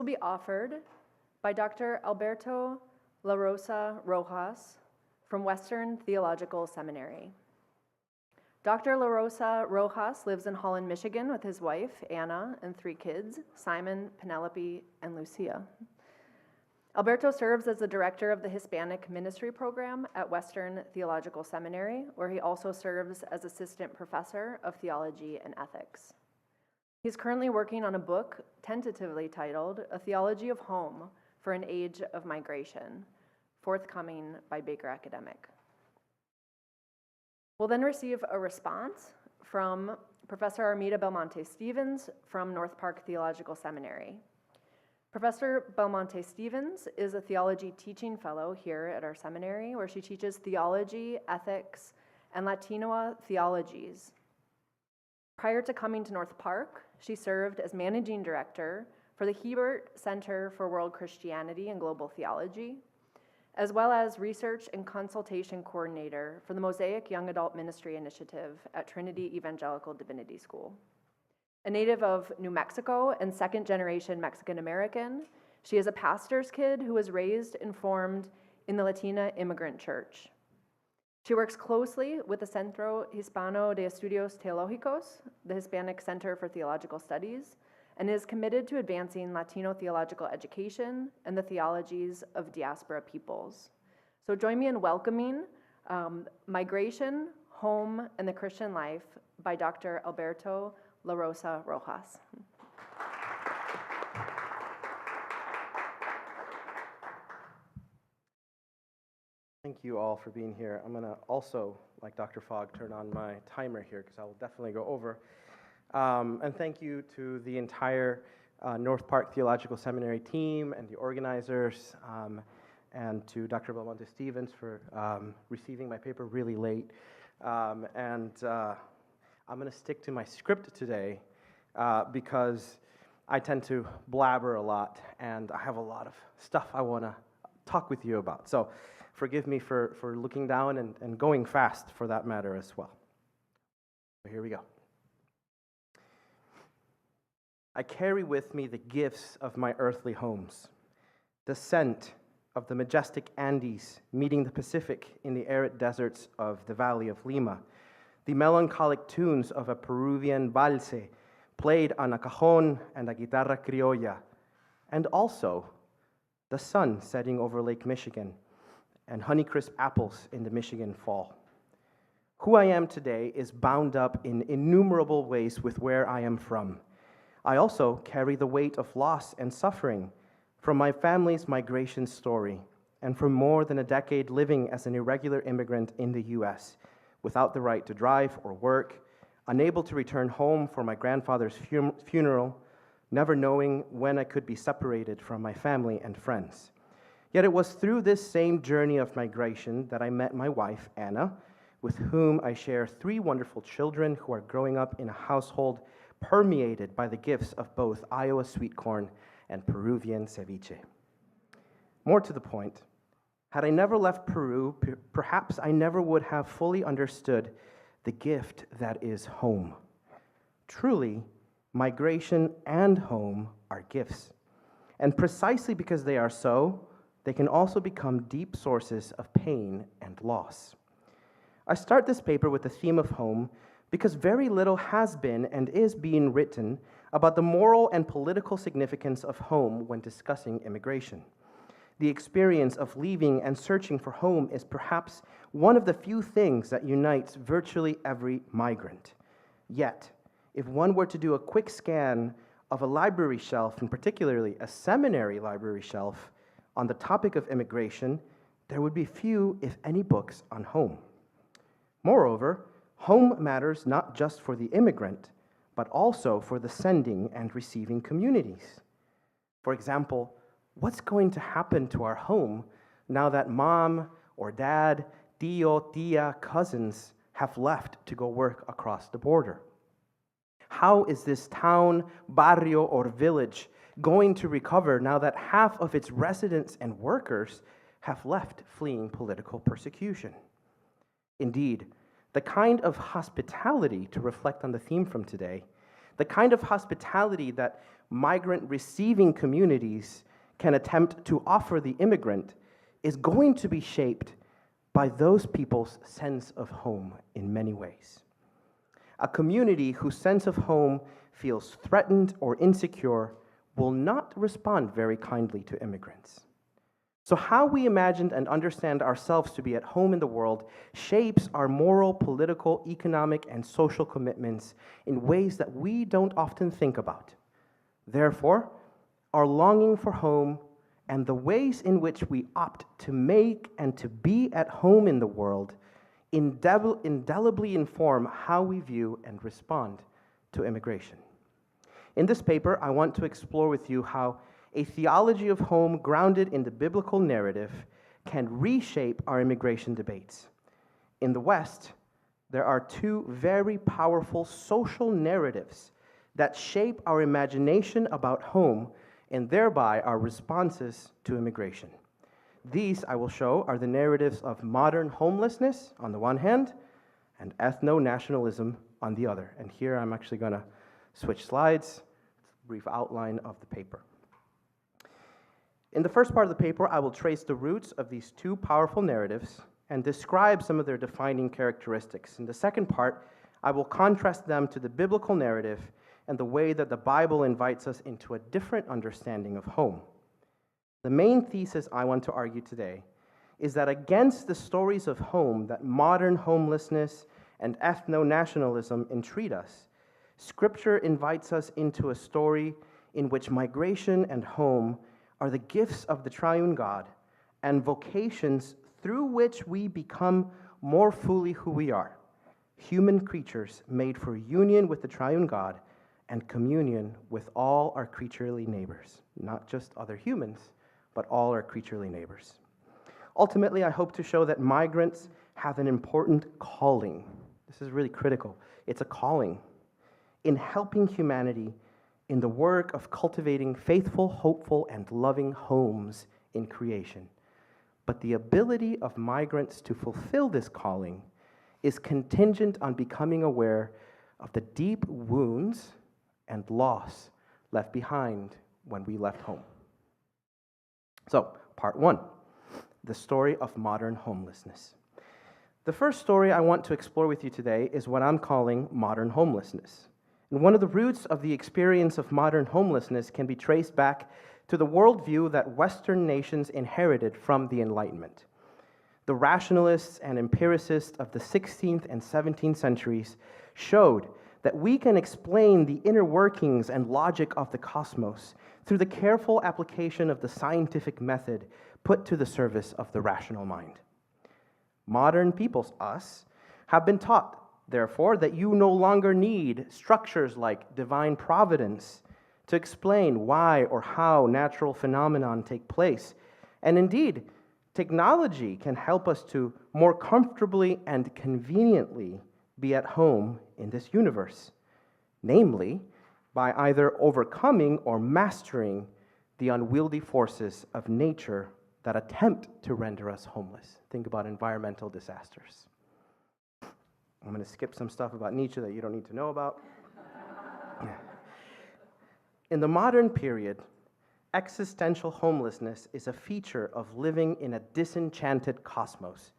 will be offered by Dr. Alberto La Rosa Rojas from Western Theological Seminary. Dr. La Rosa Rojas lives in Holland, Michigan with his wife, Anna, and 3 kids, Simon, Penelope, and Lucia. Alberto serves as the director of the Hispanic Ministry Program at Western Theological Seminary, where he also serves as assistant professor of theology and ethics. He's currently working on a book tentatively titled A Theology of Home for an Age of Migration, forthcoming by Baker Academic. We'll then receive a response from Professor Armida Belmonte Stevens from North Park Theological Seminary. Professor Belmonte Stevens is a theology teaching fellow here at our seminary, where she teaches theology, ethics, and Latino theologies. Prior to coming to North Park, she served as managing director for the Hebert Center for World Christianity and Global Theology, as well as research and consultation coordinator for the Mosaic Young Adult Ministry Initiative at Trinity Evangelical Divinity School. A native of New Mexico and second-generation Mexican-American, she is a pastor's kid who was raised and formed in the Latina immigrant church. She works closely with the Centro Hispano de Estudios Teológicos, the Hispanic Center for Theological Studies, and is committed to advancing Latino theological education and the theologies of diaspora peoples. So join me in welcoming Migration, Home, and the Christian Life by Dr. Alberto La Rosa Rojas. Thank you all for being here. I'm going to also, like Dr. Fogg, turn on my timer here because I will definitely go over. And thank you to the entire North Park Theological Seminary team and the organizers, and to Dr. Belmonte Stevens for receiving my paper really late. I'm going to stick to my script today because I tend to blabber a lot, and I have a lot of stuff I want to talk with you about. So forgive me for looking down and going fast for that matter as well. So here we go. I carry with me the gifts of my earthly homes, the scent of the majestic Andes meeting the Pacific in the arid deserts of the Valley of Lima, the melancholic tunes of a Peruvian valse played on a cajon and a guitarra criolla, and also the sun setting over Lake Michigan and Honeycrisp apples in the Michigan fall. Who I am today is bound up in innumerable ways with where I am from. I also carry the weight of loss and suffering from my family's migration story and from more than a decade living as an irregular immigrant in the U.S., without the right to drive or work, unable to return home for my grandfather's funeral, never knowing when I could be separated from my family and friends. Yet it was through this same journey of migration that I met my wife, Anna, with whom I share 3 wonderful children who are growing up in a household permeated by the gifts of both Iowa sweet corn and Peruvian ceviche. More to the point, had I never left Peru, perhaps I never would have fully understood the gift that is home. Truly, migration and home are gifts. And precisely because they are so, they can also become deep sources of pain and loss. I start this paper with the theme of home because very little has been and is being written about the moral and political significance of home when discussing immigration. The experience of leaving and searching for home is perhaps one of the few things that unites virtually every migrant. Yet, if one were to do a quick scan of a library shelf, and particularly a seminary library shelf, on the topic of immigration, there would be few, if any, books on home. Moreover, home matters not just for the immigrant, but also for the sending and receiving communities. For example, what's going to happen to our home now that mom or dad, tío, tía, cousins have left to go work across the border? How is this town, barrio, or village going to recover now that half of its residents and workers have left fleeing political persecution? Indeed, the kind of hospitality, to reflect on the theme from today, the kind of hospitality that migrant receiving communities can attempt to offer the immigrant is going to be shaped by those people's sense of home in many ways. A community whose sense of home feels threatened or insecure will not respond very kindly to immigrants. So how we imagined and understand ourselves to be at home in the world shapes our moral, political, economic, and social commitments in ways that we don't often think about. Therefore, our longing for home and the ways in which we opt to make and to be at home in the world indelibly inform how we view and respond to immigration. In this paper, I want to explore with you how a theology of home grounded in the biblical narrative can reshape our immigration debates. In the West, there are two very powerful social narratives that shape our imagination about home and thereby our responses to immigration. These, I will show, are the narratives of modern homelessness on the one hand and ethno-nationalism on the other. And here I'm actually going to switch slides, brief outline of the paper. In the first part of the paper, I will trace the roots of these two powerful narratives and describe some of their defining characteristics. In the second part, I will contrast them to the biblical narrative and the way that the Bible invites us into a different understanding of home. The main thesis I want to argue today is that against the stories of home that modern homelessness and ethno-nationalism entreat us, Scripture invites us into a story in which migration and home are the gifts of the triune God and vocations through which we become more fully who we are, human creatures made for union with the triune God and communion with all our creaturely neighbors, not just other humans, but all our creaturely neighbors. Ultimately, I hope to show that migrants have an important calling. This is really critical. It's a calling in helping humanity in the work of cultivating faithful, hopeful, and loving homes in creation. But the ability of migrants to fulfill this calling is contingent on becoming aware of the deep wounds and loss left behind when we left home. So, part one, the story of modern homelessness. The first story I want to explore with you today is what I'm calling modern homelessness. And one of the roots of the experience of modern homelessness can be traced back to the worldview that Western nations inherited from the Enlightenment. The rationalists and empiricists of the 16th and 17th centuries showed that we can explain the inner workings and logic of the cosmos through the careful application of the scientific method put to the service of the rational mind. Modern peoples, us, have been taught, therefore, that you no longer need structures like divine providence to explain why or how natural phenomena take place. And indeed, technology can help us to more comfortably and conveniently be at home in this universe, namely, by either overcoming or mastering the unwieldy forces of nature that attempt to render us homeless. Think about environmental disasters. I'm going to skip some stuff about Nietzsche that you don't need to know about. In the modern period, existential homelessness is a feature of living in a disenchanted cosmos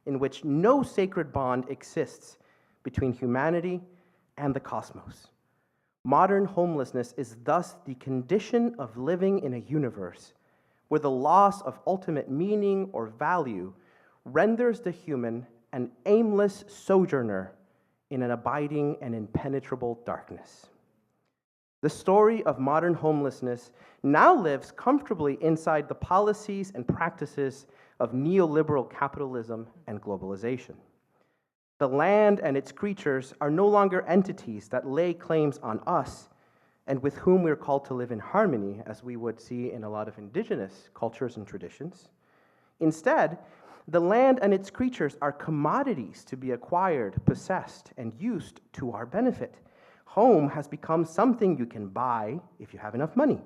in which no sacred bond exists between humanity and the cosmos. Modern homelessness is thus the condition of living in a universe where the loss of ultimate meaning or value renders the human an aimless sojourner in an abiding and impenetrable darkness. The story of modern homelessness now lives comfortably inside the policies and practices of neoliberal capitalism and globalization. The land and its creatures are no longer entities that lay claims on us and with whom we're called to live in harmony, as we would see in a lot of indigenous cultures and traditions. Instead, the land and its creatures are commodities to be acquired, possessed, and used to our benefit. Home has become something you can buy if you have enough money.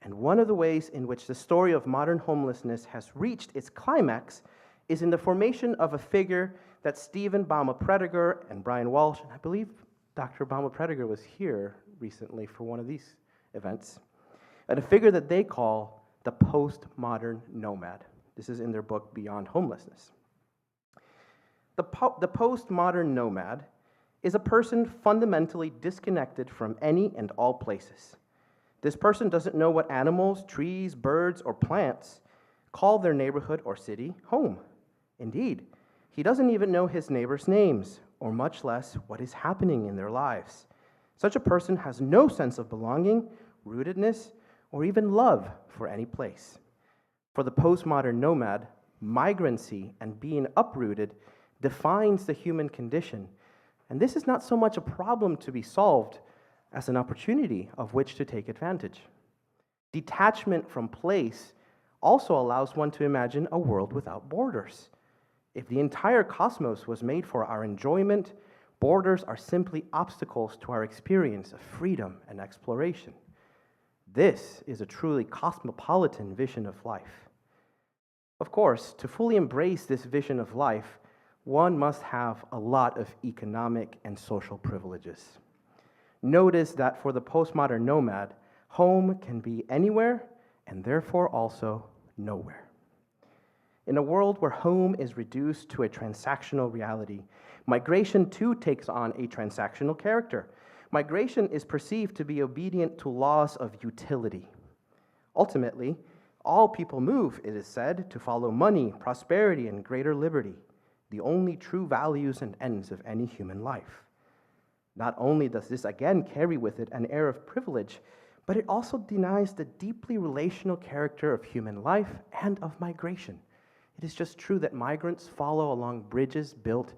And one of the ways in which the story of modern homelessness has reached its climax is in the formation of a figure that Stephen Bauma-Prediger and Brian Walsh, and I believe Dr. Bauma-Prediger was here recently for one of these events, and a figure that they call the postmodern nomad. This is in their book, Beyond Homelessness. The postmodern nomad is a person fundamentally disconnected from any and all places. This person doesn't know what animals, trees, birds, or plants call their neighborhood or city home. Indeed, he doesn't even know his neighbors' names, or much less what is happening in their lives. Such a person has no sense of belonging, rootedness, or even love for any place. For the postmodern nomad, migrancy and being uprooted defines the human condition, and this is not so much a problem to be solved as an opportunity of which to take advantage. Detachment from place also allows one to imagine a world without borders. If the entire cosmos was made for our enjoyment, borders are simply obstacles to our experience of freedom and exploration. This is a truly cosmopolitan vision of life. Of course, to fully embrace this vision of life, one must have a lot of economic and social privileges. Notice that for the postmodern nomad, home can be anywhere and therefore also nowhere. In a world where home is reduced to a transactional reality, migration too takes on a transactional character. Migration is perceived to be obedient to laws of utility. Ultimately, all people move, it is said, to follow money, prosperity, and greater liberty, the only true values and ends of any human life. Not only does this again carry with it an air of privilege, but it also denies the deeply relational character of human life and of migration. It is just true that migrants follow along bridges built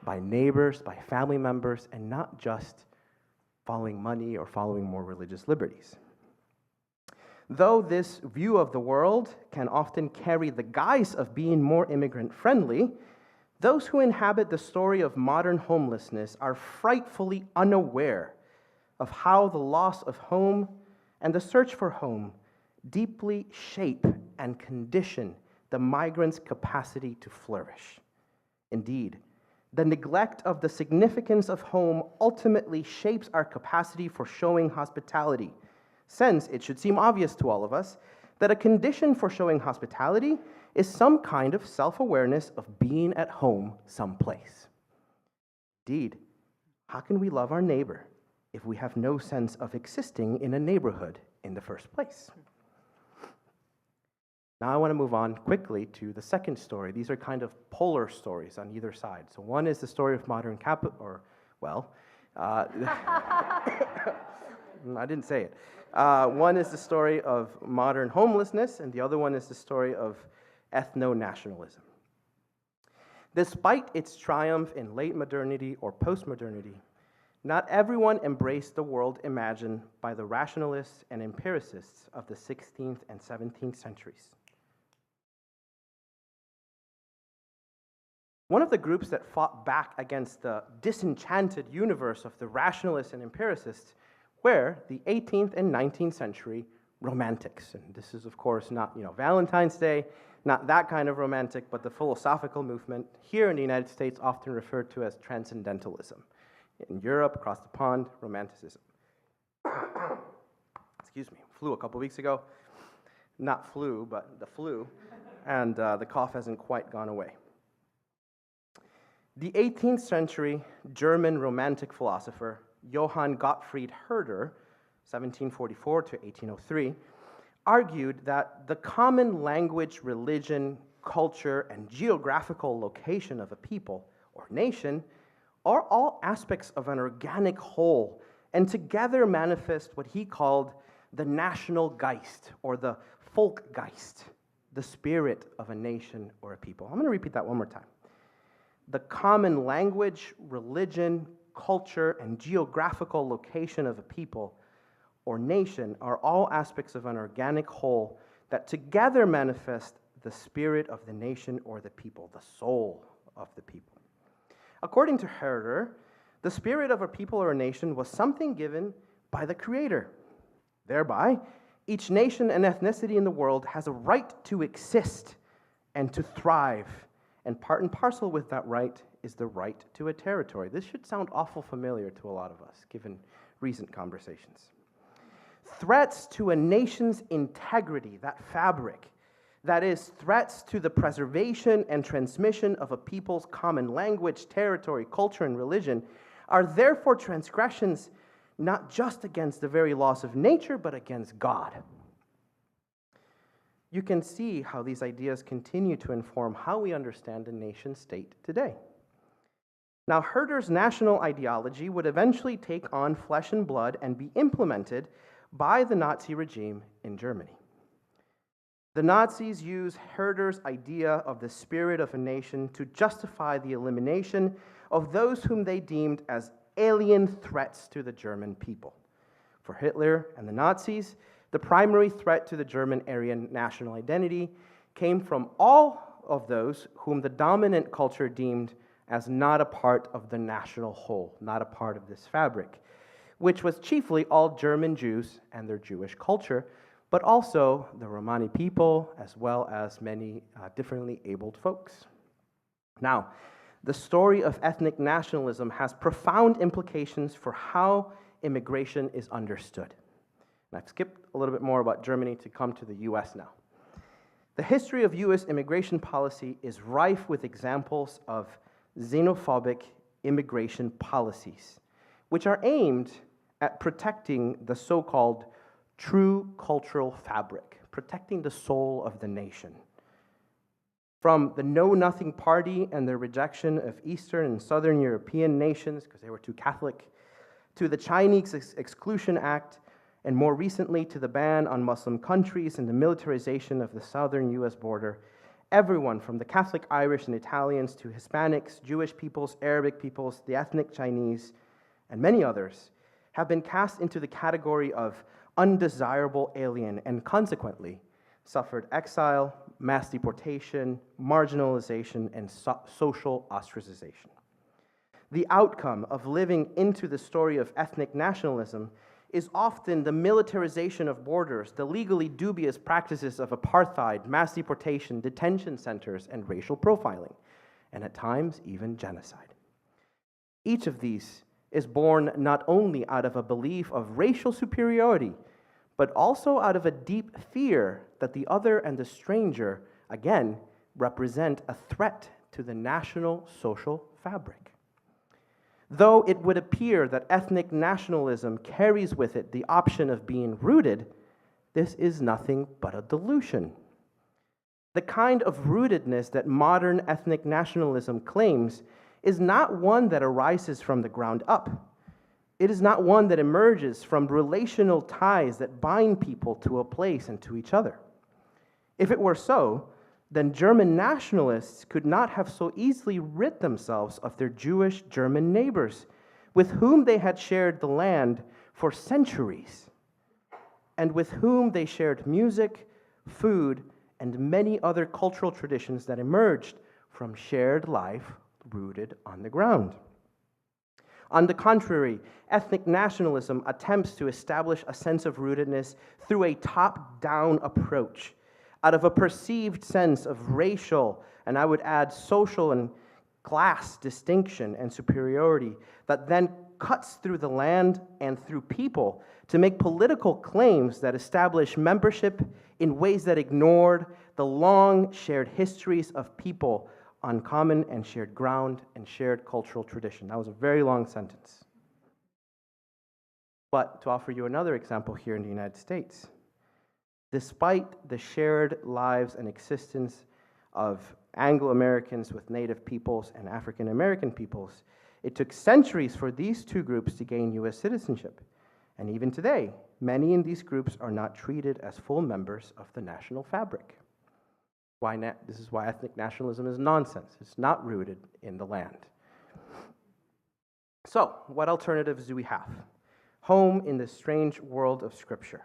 by neighbors, by family members, and not just following money or following more religious liberties. Though this view of the world can often carry the guise of being more immigrant-friendly, those who inhabit the story of modern homelessness are frightfully unaware of how the loss of home and the search for home deeply shape and condition the migrant's capacity to flourish. Indeed, the neglect of the significance of home ultimately shapes our capacity for showing hospitality, since it should seem obvious to all of us that a condition for showing hospitality is some kind of self-awareness of being at home someplace. Indeed, how can we love our neighbor if we have no sense of existing in a neighborhood in the first place? Now I want to move on quickly to the second story. These are kind of polar stories on either side. So one is the story of modern capital, I didn't say it. One is the story of modern homelessness, and the other one is the story of ethno-nationalism. Despite its triumph in late modernity or postmodernity, not everyone embraced the world imagined by the rationalists and empiricists of the 16th and 17th centuries. One of the groups that fought back against the disenchanted universe of the rationalists and empiricists were the 18th and 19th century romantics. And this is, of course, not Valentine's Day, not that kind of romantic, but the philosophical movement here in the United States often referred to as transcendentalism. In Europe, across the pond, romanticism. Excuse me, flu a couple weeks ago. Not flu, but the flu. And the cough hasn't quite gone away. The 18th century German Romantic philosopher Johann Gottfried Herder, 1744 to 1803, argued that the common language, religion, culture, and geographical location of a people or nation are all aspects of an organic whole, and together manifest what he called the national Geist, or the Volkgeist, the spirit of a nation or a people. I'm going to repeat that one more time. The common language, religion, culture, and geographical location of a people or nation are all aspects of an organic whole that together manifest the spirit of the nation or the people, the soul of the people. According to Herder, the spirit of a people or a nation was something given by the Creator. Thereby, each nation and ethnicity in the world has a right to exist and to thrive, and part and parcel with that right is the right to a territory. This should sound awful familiar to a lot of us, given recent conversations. threats to a nation's integrity, that fabric, that is, threats to the preservation and transmission of a people's common language, territory, culture, and religion, are therefore transgressions not just against the very laws of nature, but against God. You can see how these ideas continue to inform how we understand the nation state today. Now, Herder's national ideology would eventually take on flesh and blood and be implemented by the Nazi regime in Germany. The Nazis use Herder's idea of the spirit of a nation to justify the elimination of those whom they deemed as alien threats to the German people. For Hitler and the Nazis, the primary threat to the German Aryan national identity came from all of those whom the dominant culture deemed as not a part of the national whole, not a part of this fabric, which was chiefly all German Jews and their Jewish culture, but also the Romani people, as well as many differently abled folks. Now, the story of ethnic nationalism has profound implications for how immigration is understood. And I've skipped a little bit more about Germany to come to the US now. The history of US immigration policy is rife with examples of xenophobic immigration policies, which are aimed at protecting the so-called true cultural fabric, protecting the soul of the nation. From the Know-Nothing Party and their rejection of Eastern and Southern European nations because they were too Catholic, to the Chinese Exclusion Act, and more recently to the ban on Muslim countries and the militarization of the southern US border, everyone from the Catholic Irish and Italians to Hispanics, Jewish peoples, Arabic peoples, the ethnic Chinese, and many others have been cast into the category of undesirable alien and consequently suffered exile, mass deportation, marginalization, and social ostracization. The outcome of living into the story of ethnic nationalism is often the militarization of borders, the legally dubious practices of apartheid, mass deportation, detention centers, and racial profiling, and at times even genocide. Each of these is born not only out of a belief of racial superiority, but also out of a deep fear that the other and the stranger, again, represent a threat to the national social fabric. Though it would appear that ethnic nationalism carries with it the option of being rooted, this is nothing but a delusion. The kind of rootedness that modern ethnic nationalism claims is not one that arises from the ground up. It is not one that emerges from relational ties that bind people to a place and to each other. If it were so, then German nationalists could not have so easily rid themselves of their Jewish German neighbors, with whom they had shared the land for centuries, and with whom they shared music, food, and many other cultural traditions that emerged from shared life rooted on the ground. On the contrary, ethnic nationalism attempts to establish a sense of rootedness through a top-down approach, out of a perceived sense of racial, and I would add social and class distinction and superiority that then cuts through the land and through people to make political claims that establish membership in ways that ignored the long shared histories of people on common and shared ground and shared cultural tradition. That was a very long sentence. But to offer you another example here in the United States, despite the shared lives and existence of Anglo-Americans with Native peoples and African American peoples, it took centuries for these two groups to gain U.S. citizenship. And even today, many in these groups are not treated as full members of the national fabric. This is why ethnic nationalism is nonsense. It's not rooted in the land. So, what alternatives do we have? Home in the strange world of Scripture.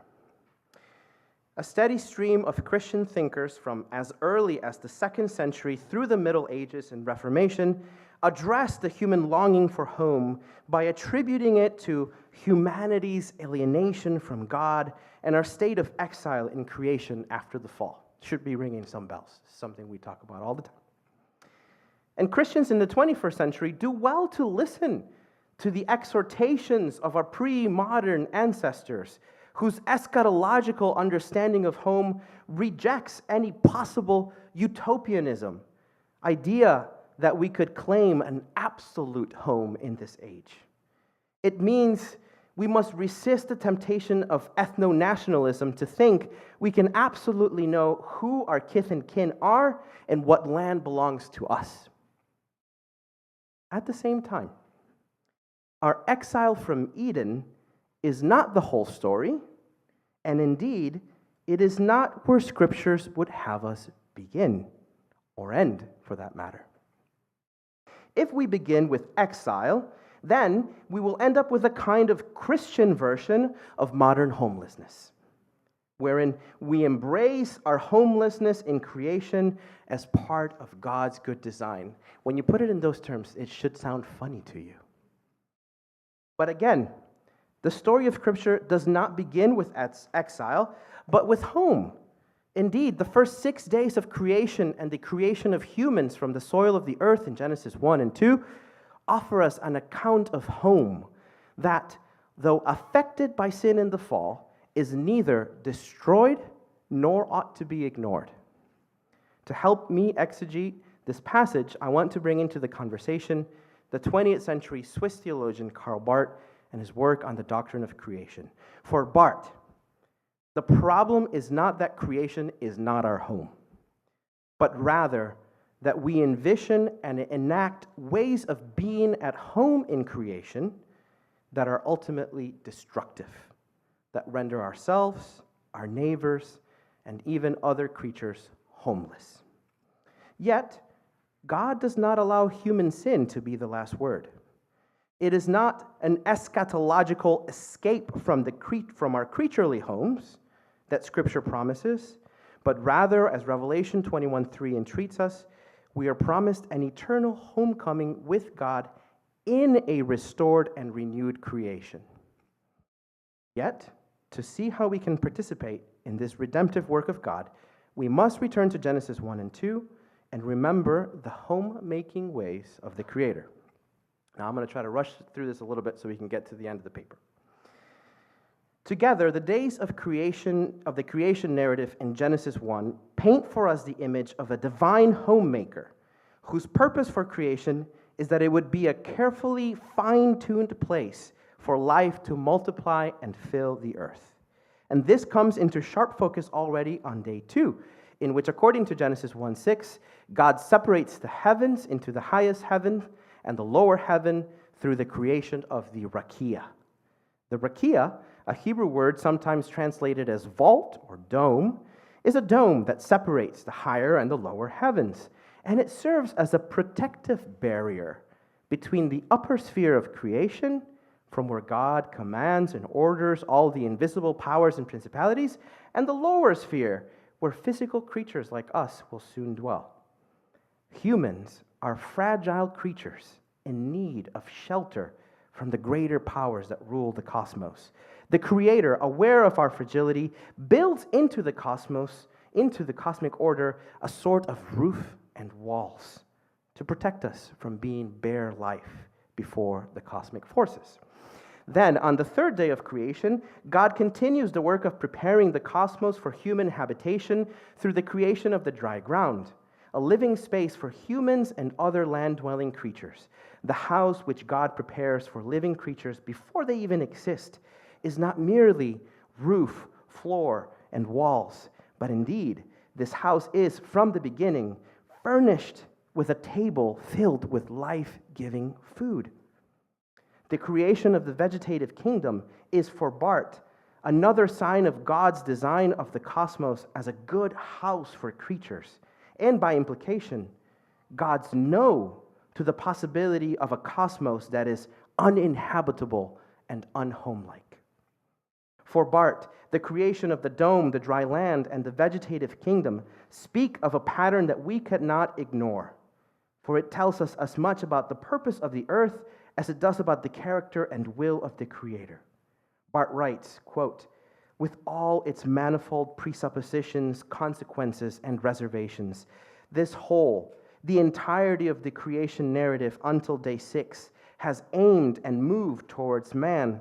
A steady stream of Christian thinkers from as early as the 2nd century through the Middle Ages and Reformation addressed the human longing for home by attributing it to humanity's alienation from God and our state of exile in creation after the fall. Should be ringing some bells, something we talk about all the time. And Christians in the 21st century do well to listen to the exhortations of our pre-modern ancestors whose eschatological understanding of home rejects any possible utopianism, idea that we could claim an absolute home in this age. It means we must resist the temptation of ethno-nationalism to think we can absolutely know who our kith and kin are and what land belongs to us. At the same time, our exile from Eden is not the whole story, and indeed, it is not where scriptures would have us begin, or end, for that matter. If we begin with exile, then we will end up with a kind of Christian version of modern homelessness, wherein we embrace our homelessness in creation as part of God's good design. When you put it in those terms, it should sound funny to you. But again, the story of Scripture does not begin with exile, but with home. Indeed, the first 6 days of creation and the creation of humans from the soil of the earth in Genesis 1 and 2 offer us an account of home that, though affected by sin and the fall, is neither destroyed nor ought to be ignored. To help me exegete this passage, I want to bring into the conversation the 20th century Swiss theologian Karl Barth and his work on the doctrine of creation. For Barth, the problem is not that creation is not our home, but rather that we envision and enact ways of being at home in creation that are ultimately destructive, that render ourselves, our neighbors, and even other creatures homeless. Yet, God does not allow human sin to be the last word. It is not an eschatological escape from our creaturely homes that Scripture promises, but rather, as Revelation 21:3 entreats us, we are promised an eternal homecoming with God in a restored and renewed creation. Yet, to see how we can participate in this redemptive work of God, we must return to Genesis 1 and 2 and remember the homemaking ways of the Creator. Now, I'm going to try to rush through this a little bit so we can get to the end of the paper. Together, the days of the creation narrative in Genesis 1 paint for us the image of a divine homemaker whose purpose for creation is that it would be a carefully fine-tuned place for life to multiply and fill the earth. And this comes into sharp focus already on day 2, in which, according to Genesis 1:6, God separates the heavens into the highest heaven and the lower heaven through the creation of the rakia. The rakia, a Hebrew word sometimes translated as vault or dome, is a dome that separates the higher and the lower heavens, and it serves as a protective barrier between the upper sphere of creation, from where God commands and orders all the invisible powers and principalities, and the lower sphere, where physical creatures like us will soon dwell. Humans are fragile creatures in need of shelter from the greater powers that rule the cosmos. The Creator, aware of our fragility, builds into the cosmos, into the cosmic order, a sort of roof and walls to protect us from being bare life before the cosmic forces. Then, on the third day of creation, God continues the work of preparing the cosmos for human habitation through the creation of the dry ground, a living space for humans and other land-dwelling creatures. The house which God prepares for living creatures before they even exist is not merely roof, floor, and walls, but indeed, this house is, from the beginning, furnished with a table filled with life-giving food. The creation of the vegetative kingdom is, for Barth, another sign of God's design of the cosmos as a good house for creatures, and by implication, God's no to the possibility of a cosmos that is uninhabitable and unhomelike. For Barth, the creation of the dome, the dry land, and the vegetative kingdom speak of a pattern that we cannot ignore, for it tells us as much about the purpose of the earth as it does about the character and will of the Creator. Barth writes, quote, "With all its manifold presuppositions, consequences, and reservations, this whole, the entirety of the creation narrative until day 6, has aimed and moved towards man,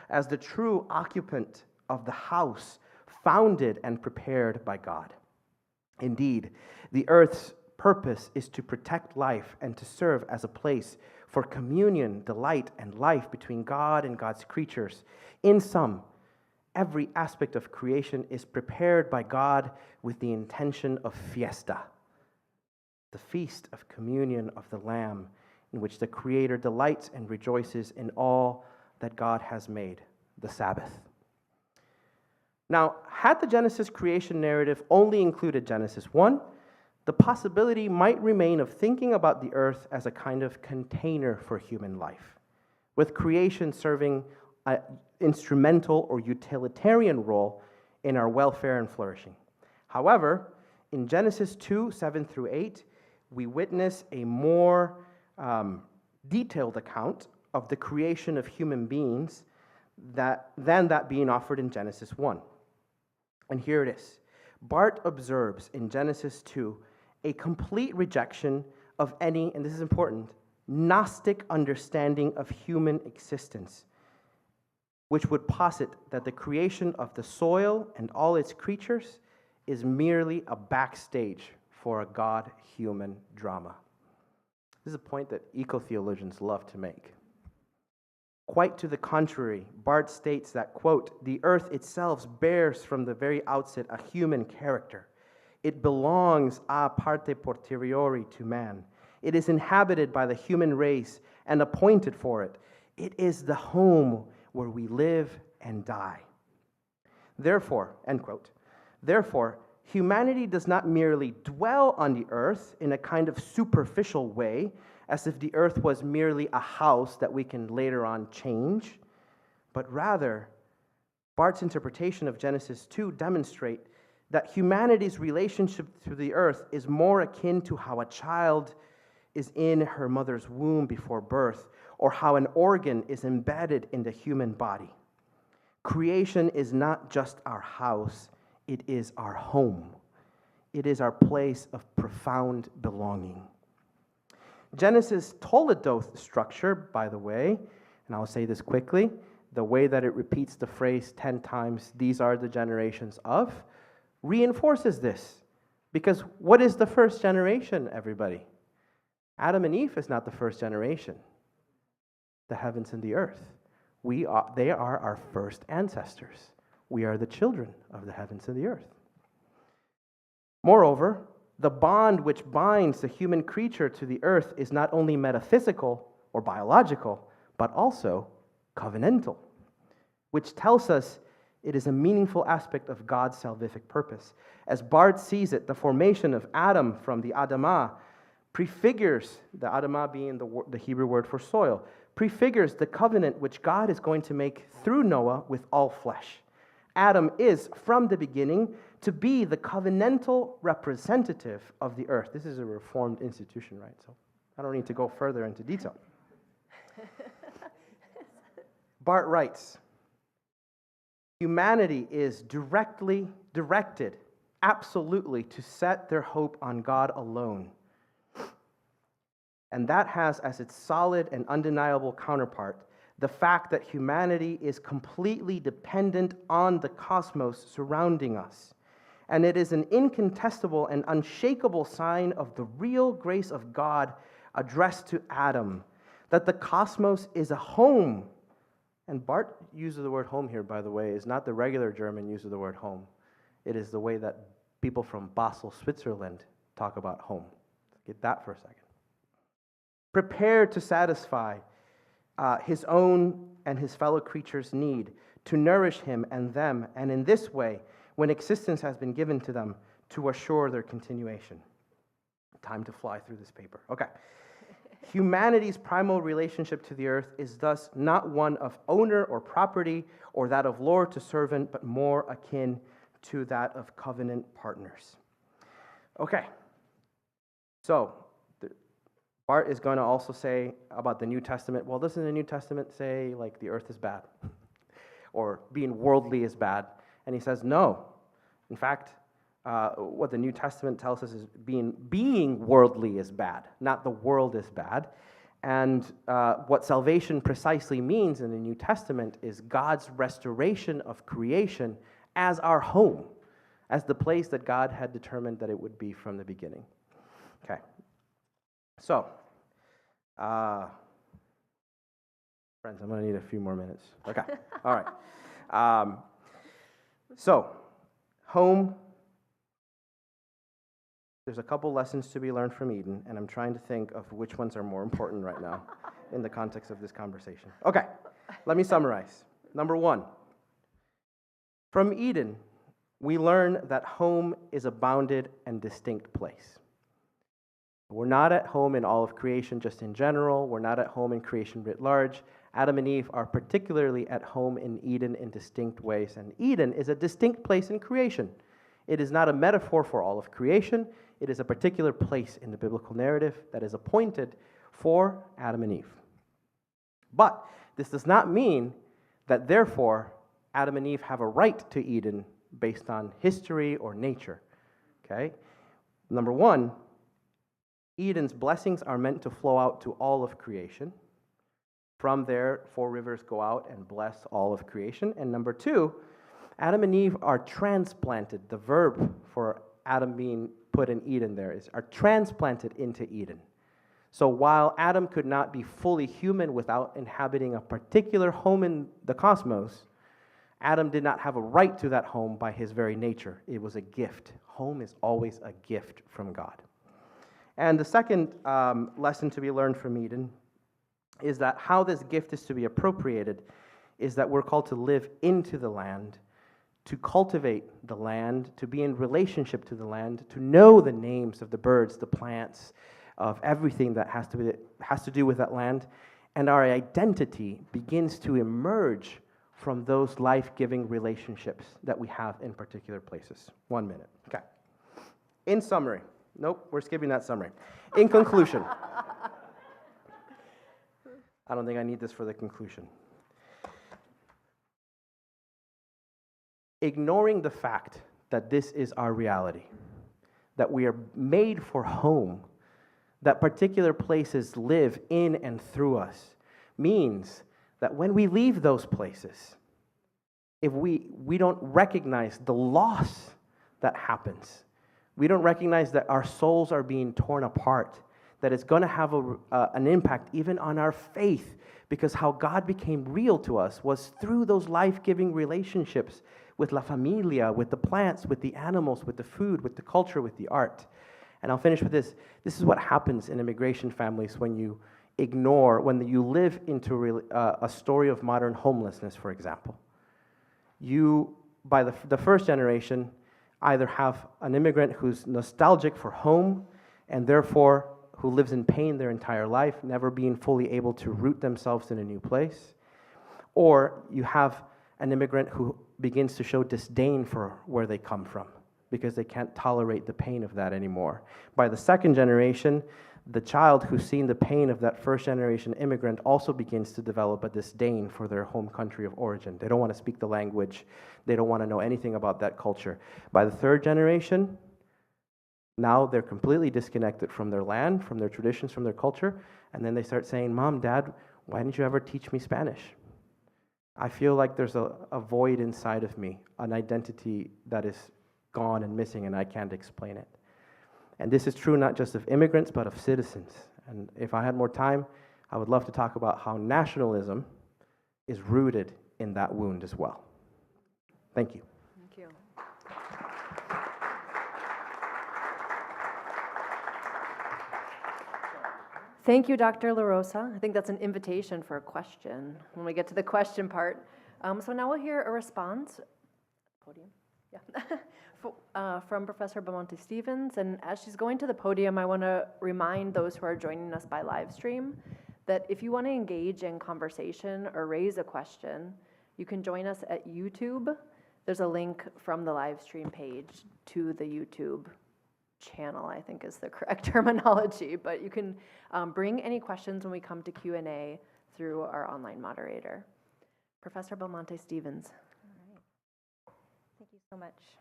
as the true occupant of the house founded and prepared by God. Indeed, the earth's purpose is to protect life and to serve as a place for communion, delight, and life between God and God's creatures. In sum, every aspect of creation is prepared by God with the intention of fiesta, the feast of communion of the Lamb, in which the Creator delights and rejoices in all that God has made, the Sabbath. Now, had the Genesis creation narrative only included Genesis 1, the possibility might remain of thinking about the earth as a kind of container for human life, with creation serving an instrumental or utilitarian role in our welfare and flourishing. However, in Genesis 2, 7 through 8, we witness a more detailed account of the creation of human beings than that being offered in Genesis 1. And here it is. Barth observes in Genesis 2 a complete rejection of any, and this is important, Gnostic understanding of human existence, which would posit that the creation of the soil and all its creatures is merely a backstage for a God-human drama. This is a point that eco-theologians love to make. Quite to the contrary, Barth states that, quote, "The earth itself bears from the very outset a human character. It belongs a parte posteriori to man. It is inhabited by the human race and appointed for it. It is the home where we live and die. Therefore," end quote, "therefore, humanity does not merely dwell on the earth in a kind of superficial way, as if the earth was merely a house that we can later on change, but rather, Barth's interpretation of Genesis 2 demonstrate that humanity's relationship to the earth is more akin to how a child is in her mother's womb before birth, or how an organ is embedded in the human body. Creation is not just our house, it is our home. It is our place of profound belonging. Genesis' Toledoth structure, by the way, and I'll say this quickly, the way that it repeats the phrase 10 times, "These are the generations of," reinforces this. Because what is the first generation, everybody? Adam and Eve is not the first generation. The heavens and the earth. They are our first ancestors. We are the children of the heavens and the earth. Moreover, the bond which binds the human creature to the earth is not only metaphysical or biological, but also covenantal, which tells us it is a meaningful aspect of God's salvific purpose. As Barth sees it, the formation of Adam from the Adamah prefigures, the Adamah being the Hebrew word for soil, prefigures the covenant which God is going to make through Noah with all flesh. Adam is, from the beginning, to be the covenantal representative of the earth. This is a Reformed institution, right? So I don't need to go further into detail. Barth writes, "Humanity is directed absolutely to set their hope on God alone. And that has as its solid and undeniable counterpart the fact that humanity is completely dependent on the cosmos surrounding us. And it is an incontestable and unshakable sign of the real grace of God addressed to Adam, that the cosmos is a home." And Barth uses the word home here, by the way, is not the regular German use of the word home. It is the way that people from Basel, Switzerland talk about home. Get that for a second. Prepared to satisfy his own and his fellow creatures' need, to nourish him and them, and in this way, when existence has been given to them, to assure their continuation. Time to fly through this paper. Okay. Humanity's primal relationship to the earth is thus not one of owner or property or that of lord to servant, but more akin to that of covenant partners. Okay. So, Barth is going to also say about the New Testament, well, doesn't the New Testament say, like, the earth is bad? Or being worldly is bad? And he says, no. In fact, what the New Testament tells us is being worldly is bad, not the world is bad. And what salvation precisely means in the New Testament is God's restoration of creation as our home, as the place that God had determined that it would be from the beginning. Okay. So, friends, I'm going to need a few more minutes. Okay. All right. So, home. There's a couple lessons to be learned from Eden, and I'm trying to think of which ones are more important right now in the context of this conversation. Okay, let me summarize. Number one, from Eden, we learn that home is a bounded and distinct place. We're not at home in all of creation just in general. We're not at home in creation writ large. Adam and Eve are particularly at home in Eden in distinct ways, and Eden is a distinct place in creation. It is not a metaphor for all of creation. It is a particular place in the biblical narrative that is appointed for Adam and Eve. But this does not mean that therefore Adam and Eve have a right to Eden based on history or nature. Okay? Number one, Eden's blessings are meant to flow out to all of creation. From there, 4 rivers go out and bless all of creation. And number two, Adam and Eve are transplanted. The verb for Adam being put in Eden are transplanted into Eden. So while Adam could not be fully human without inhabiting a particular home in the cosmos, Adam did not have a right to that home by his very nature. It was a gift. Home is always a gift from God. And the second lesson to be learned from Eden is that how this gift is to be appropriated is that we're called to live into the land, to cultivate the land, to be in relationship to the land, to know the names of the birds, the plants, of everything that has to do with that land. And our identity begins to emerge from those life-giving relationships that we have in particular places. 1 minute. Okay. In summary. Nope, we're skipping that summary. In conclusion. I don't think I need this for the conclusion. Ignoring the fact that this is our reality, that we are made for home, that particular places live in and through us, means that when we leave those places, if we don't recognize the loss that happens, we don't recognize that our souls are being torn apart, that it's going to have an impact even on our faith, because how God became real to us was through those life-giving relationships with La Familia, with the plants, with the animals, with the food, with the culture, with the art. And I'll finish with this. This is what happens in immigration families when you live into a story of modern homelessness, for example. You, by the first generation, either have an immigrant who's nostalgic for home and therefore who lives in pain their entire life, never being fully able to root themselves in a new place, or you have an immigrant who begins to show disdain for where they come from because they can't tolerate the pain of that anymore. By the second generation, the child who's seen the pain of that first generation immigrant also begins to develop a disdain for their home country of origin. They don't want to speak the language. They don't want to know anything about that culture. By the third generation, now they're completely disconnected from their land, from their traditions, from their culture, and then they start saying, "Mom, Dad, why didn't you ever teach me Spanish? I feel like there's a void inside of me, an identity that is gone and missing, and I can't explain it." And this is true not just of immigrants, but of citizens. And if I had more time, I would love to talk about how nationalism is rooted in that wound as well. Thank you. Thank you. Thank you, Dr. La Rosa. I think that's an invitation for a question when we get to the question part. So now we'll hear a response. Podium? Yeah. From Professor Belmonte Stevens. And as she's going to the podium, I want to remind those who are joining us by live stream that if you want to engage in conversation or raise a question, you can join us at YouTube. There's a link from the live stream page to the YouTube channel, I think is the correct terminology, but you can bring any questions when we come to Q&A through our online moderator. Professor Belmonte Stevens. All right. Thank you so much.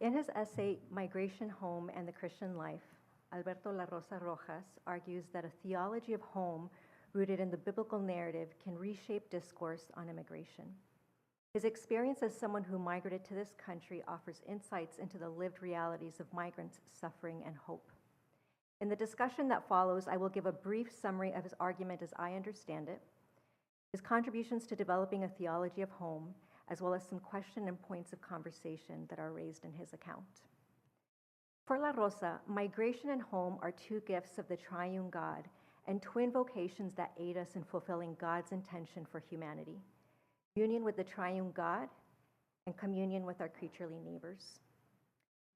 In his essay, Migration Home and the Christian Life, Alberto La Rosa Rojas, argues that a theology of home rooted in the biblical narrative can reshape discourse on immigration. His experience as someone who migrated to this country offers insights into the lived realities of migrants' suffering and hope. In the discussion that follows, I will give a brief summary of his argument as I understand it, his contributions to developing a theology of home, as well as some questions and points of conversation that are raised in his account. For La Rosa, migration and home are two gifts of the triune God and twin vocations that aid us in fulfilling God's intention for humanity: union with the triune God and communion with our creaturely neighbors.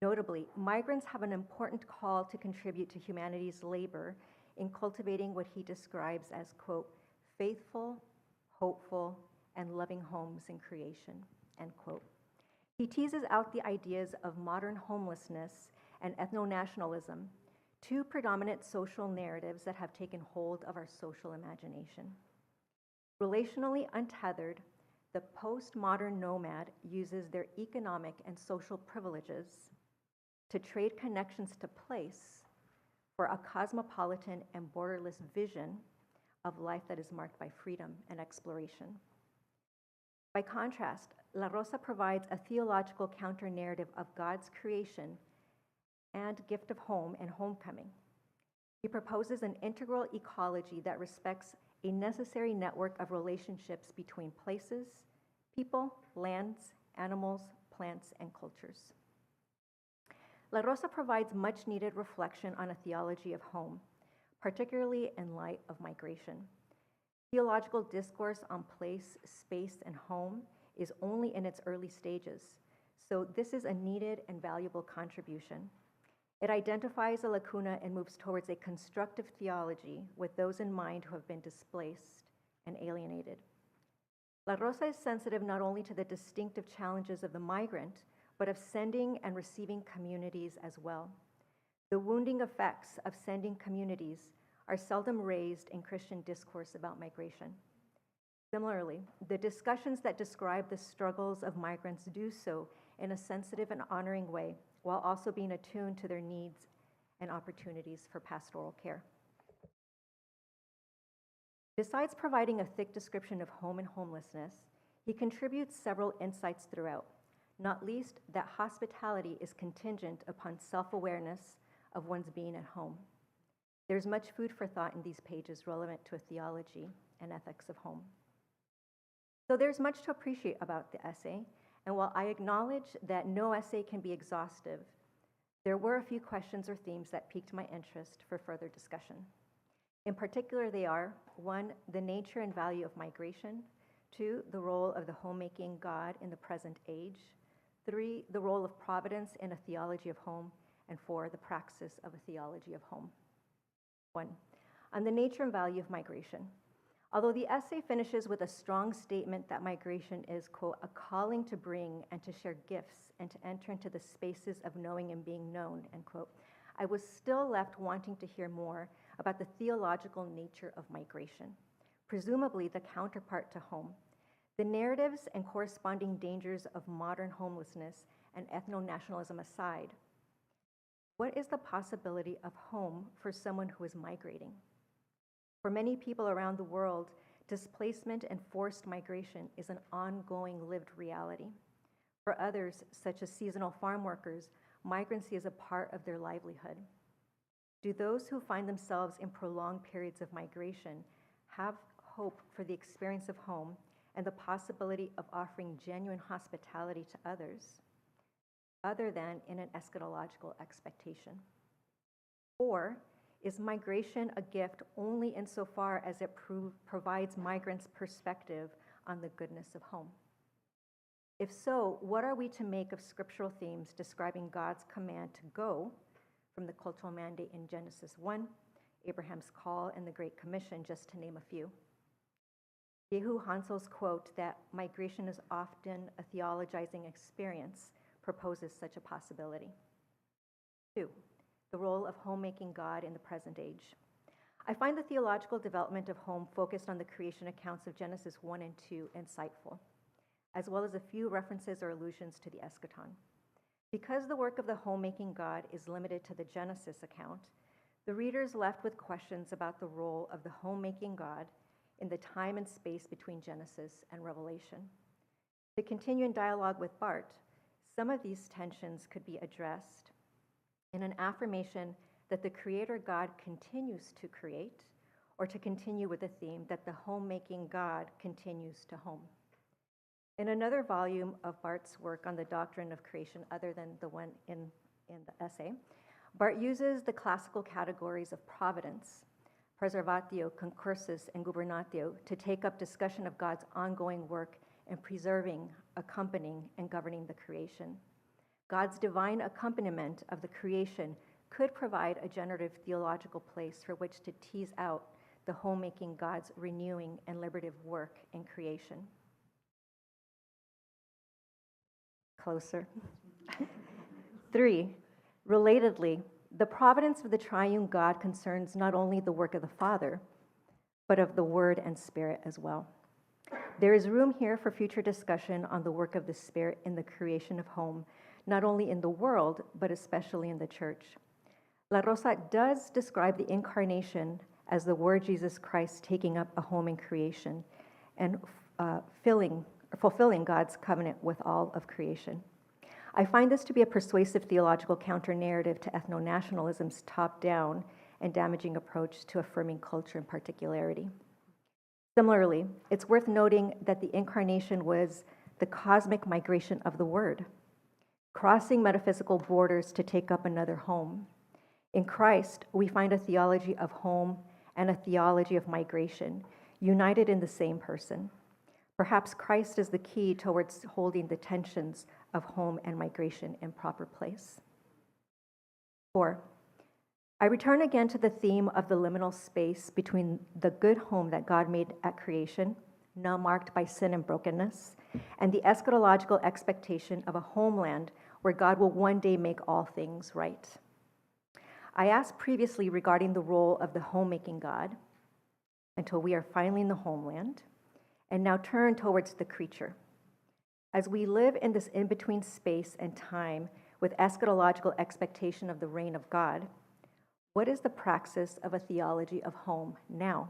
Notably, migrants have an important call to contribute to humanity's labor in cultivating what he describes as, quote, faithful, hopeful, and loving homes in creation, end quote. He teases out the ideas of modern homelessness and ethno-nationalism, two predominant social narratives that have taken hold of our social imagination. Relationally untethered, the postmodern nomad uses their economic and social privileges to trade connections to place for a cosmopolitan and borderless vision of life that is marked by freedom and exploration. By contrast, La Rosa provides a theological counter-narrative of God's creation and gift of home and homecoming. He proposes an integral ecology that respects a necessary network of relationships between places, people, lands, animals, plants, and cultures. La Rosa provides much-needed reflection on a theology of home, particularly in light of migration. Theological discourse on place, space, and home is only in its early stages, so this is a needed and valuable contribution. It identifies a lacuna and moves towards a constructive theology with those in mind who have been displaced and alienated. La Rosa is sensitive not only to the distinctive challenges of the migrant, but of sending and receiving communities as well. The wounding effects of sending communities are seldom raised in Christian discourse about migration. Similarly, the discussions that describe the struggles of migrants do so in a sensitive and honoring way, while also being attuned to their needs and opportunities for pastoral care. Besides providing a thick description of home and homelessness, he contributes several insights throughout, not least that hospitality is contingent upon self-awareness of one's being at home. There's much food for thought in these pages relevant to a theology and ethics of home. So there's much to appreciate about the essay, and while I acknowledge that no essay can be exhaustive, there were a few questions or themes that piqued my interest for further discussion. In particular, they are: 1, the nature and value of migration; 2, the role of the homemaking God in the present age; 3, the role of providence in a theology of home; and 4, the praxis of a theology of home. 1, on the nature and value of migration. Although the essay finishes with a strong statement that migration is, quote, a calling to bring and to share gifts and to enter into the spaces of knowing and being known, end quote, I was still left wanting to hear more about the theological nature of migration, presumably the counterpart to home, the narratives and corresponding dangers of modern homelessness and ethno-nationalism aside. What is the possibility of home for someone who is migrating? For many people around the world, displacement and forced migration is an ongoing lived reality. For others, such as seasonal farm workers, migrancy is a part of their livelihood. Do those who find themselves in prolonged periods of migration have hope for the experience of home and the possibility of offering genuine hospitality to others, other than in an eschatological expectation? Or is migration a gift only insofar as it provides migrants perspective on the goodness of home? If so, what are we to make of scriptural themes describing God's command to go, from the cultural mandate in Genesis 1, Abraham's call, and the Great Commission, just to name a few? Jehu Hansel's quote that migration is often a theologizing experience proposes such a possibility. 2, the role of homemaking God in the present age. I find the theological development of home focused on the creation accounts of Genesis 1 and 2 insightful, as well as a few references or allusions to the eschaton. Because the work of the homemaking God is limited to the Genesis account, the reader is left with questions about the role of the homemaking God in the time and space between Genesis and Revelation. To continue in dialogue with Bart, some of these tensions could be addressed in an affirmation that the Creator God continues to create, or to continue with the theme that the homemaking God continues to home. In another volume of Bart's work on the doctrine of creation, other than the one in the essay, Bart uses the classical categories of providence, preservatio, concursus, and gubernatio, to take up discussion of God's ongoing work in preserving, accompanying, and governing the creation. God's divine accompaniment of the creation could provide a generative theological place for which to tease out the homemaking God's renewing and liberative work in creation. Closer. 3, relatedly, the providence of the triune God concerns not only the work of the Father, but of the Word and Spirit as well. There is room here for future discussion on the work of the Spirit in the creation of home, not only in the world, but especially in the church. La Rosa does describe the incarnation as the Word Jesus Christ taking up a home in creation and fulfilling God's covenant with all of creation. I find this to be a persuasive theological counter-narrative to ethno-nationalism's top-down and damaging approach to affirming culture and particularity. Similarly, it's worth noting that the incarnation was the cosmic migration of the Word, crossing metaphysical borders to take up another home. In Christ, we find a theology of home and a theology of migration, united in the same person. Perhaps Christ is the key towards holding the tensions of home and migration in proper place. 4, I return again to the theme of the liminal space between the good home that God made at creation, now marked by sin and brokenness, and the eschatological expectation of a homeland where God will one day make all things right. I asked previously regarding the role of the homemaking God until we are finally in the homeland, and now turn towards the creature. As we live in this in-between space and time with eschatological expectation of the reign of God, what is the praxis of a theology of home now?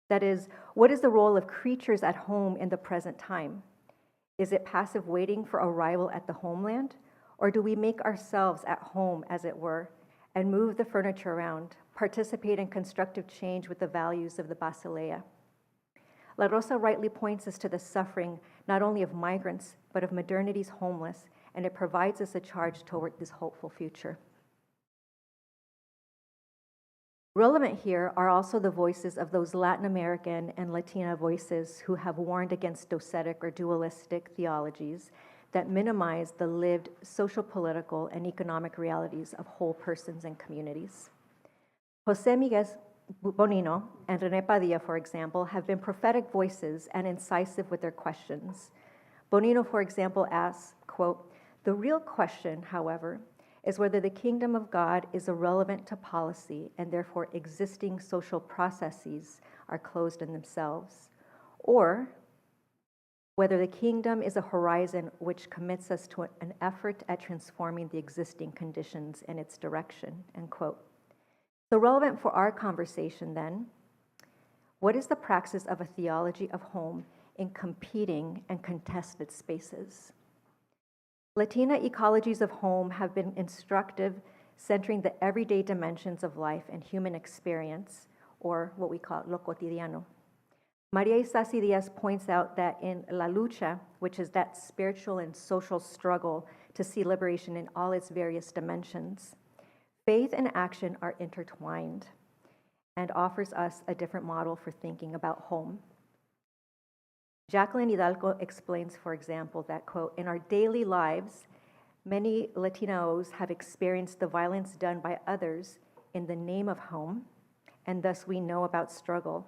That is, what is the role of creatures at home in the present time? Is it passive waiting for arrival at the homeland, or do we make ourselves at home, as it were, and move the furniture around, participate in constructive change with the values of the Basileia? La Rosa rightly points us to the suffering not only of migrants, but of modernity's homeless, and it provides us a charge toward this hopeful future. Relevant here are also the voices of those Latin American and Latina voices who have warned against docetic or dualistic theologies that minimize the lived social, political, and economic realities of whole persons and communities. José Miguel Bonino and René Padilla, for example, have been prophetic voices and incisive with their questions. Bonino, for example, asks, quote, "The real question, however, is whether the kingdom of God is irrelevant to policy and therefore existing social processes are closed in themselves, or whether the kingdom is a horizon which commits us to an effort at transforming the existing conditions in its direction," end quote. So relevant for our conversation then, what is the praxis of a theology of home in competing and contested spaces? Latina ecologies of home have been instructive, centering the everyday dimensions of life and human experience, or what we call lo cotidiano. Maria Isasi Diaz points out that in La Lucha, which is that spiritual and social struggle to see liberation in all its various dimensions, faith and action are intertwined and offers us a different model for thinking about home. Jacqueline Hidalgo explains, for example, that, quote, "In our daily lives, many Latinos have experienced the violence done by others in the name of home, and thus we know about struggle,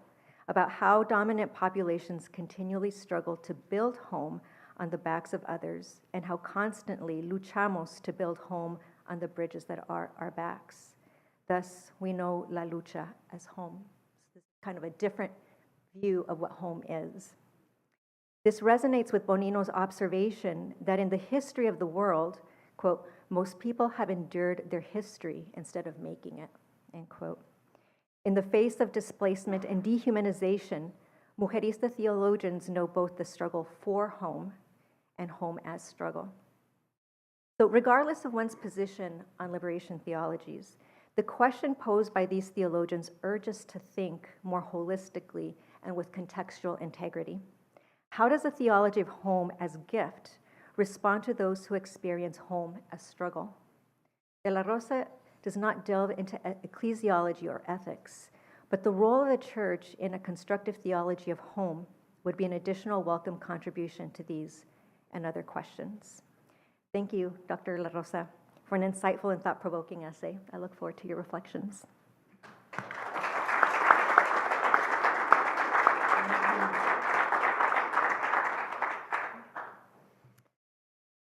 about how dominant populations continually struggle to build home on the backs of others, and how constantly luchamos to build home on the bridges that are our backs. Thus, we know la lucha as home." So this is kind of a different view of what home is. This resonates with Bonino's observation that in the history of the world, Quote, most people have endured their history instead of making it, end quote. In the face of displacement and dehumanization, Mujerista theologians know both the struggle for home and home as struggle. So regardless of one's position on liberation theologies, the question posed by these theologians urges to think more holistically and with contextual integrity. How does a theology of home as gift respond to those who experience home as struggle? De la Rosa does not delve into ecclesiology or ethics, but the role of the church in a constructive theology of home would be an additional welcome contribution to these and other questions. Thank you, Dr. La Rosa, for an insightful and thought-provoking essay. I look forward to your reflections.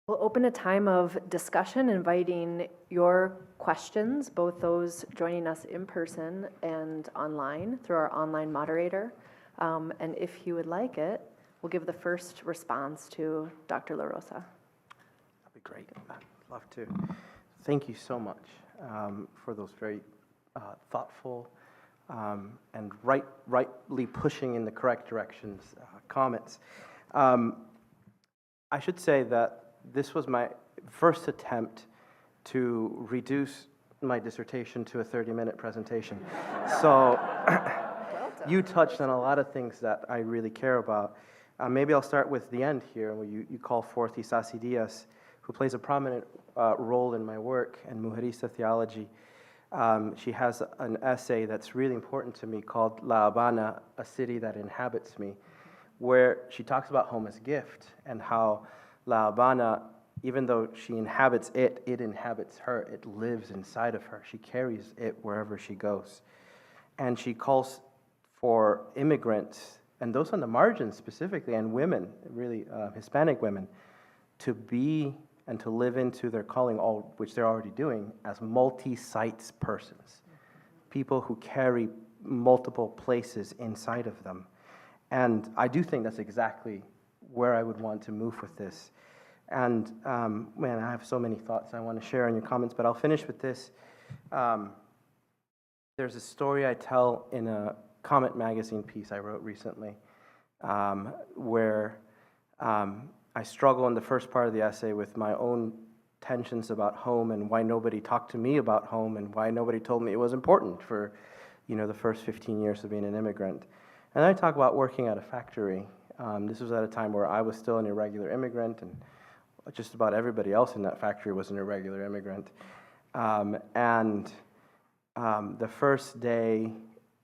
We'll open a time of discussion, inviting your questions, both those joining us in person and online through our online moderator. And if you would like it, we'll give the first response to Dr. La Rosa. That'd be great. I'd love to. Thank you so much for those very thoughtful and rightly pushing in the correct directions comments. I should say that this was my first attempt to reduce my dissertation to a 30-minute presentation. So you touched on a lot of things that I really care about. Maybe I'll start with the end here, where you call forth Isasi Diaz, who plays a prominent role in my work in Mujerista theology. She has an essay that's really important to me called La Habana, a City That Inhabits Me, where she talks about home as gift and how La Habana, even though she inhabits it, it inhabits her. It lives inside of her. She carries it wherever she goes. And she calls for immigrants, and those on the margins specifically, and women, really Hispanic women, to be and to live into their calling, all which they're already doing, as multi-sites persons. People who carry multiple places inside of them. And I do think that's exactly where I would want to move with this. And man, I have so many thoughts I want to share in your comments, but I'll finish with this. There's a story I tell in a Comment magazine piece I wrote recently, where I struggle in the first part of the essay with my own tensions about home and why nobody talked to me about home and why nobody told me it was important for, the first 15 years of being an immigrant. And I talk about working at a factory. This was at a time where I was still an irregular immigrant, and just about everybody else in that factory was an irregular immigrant. The first day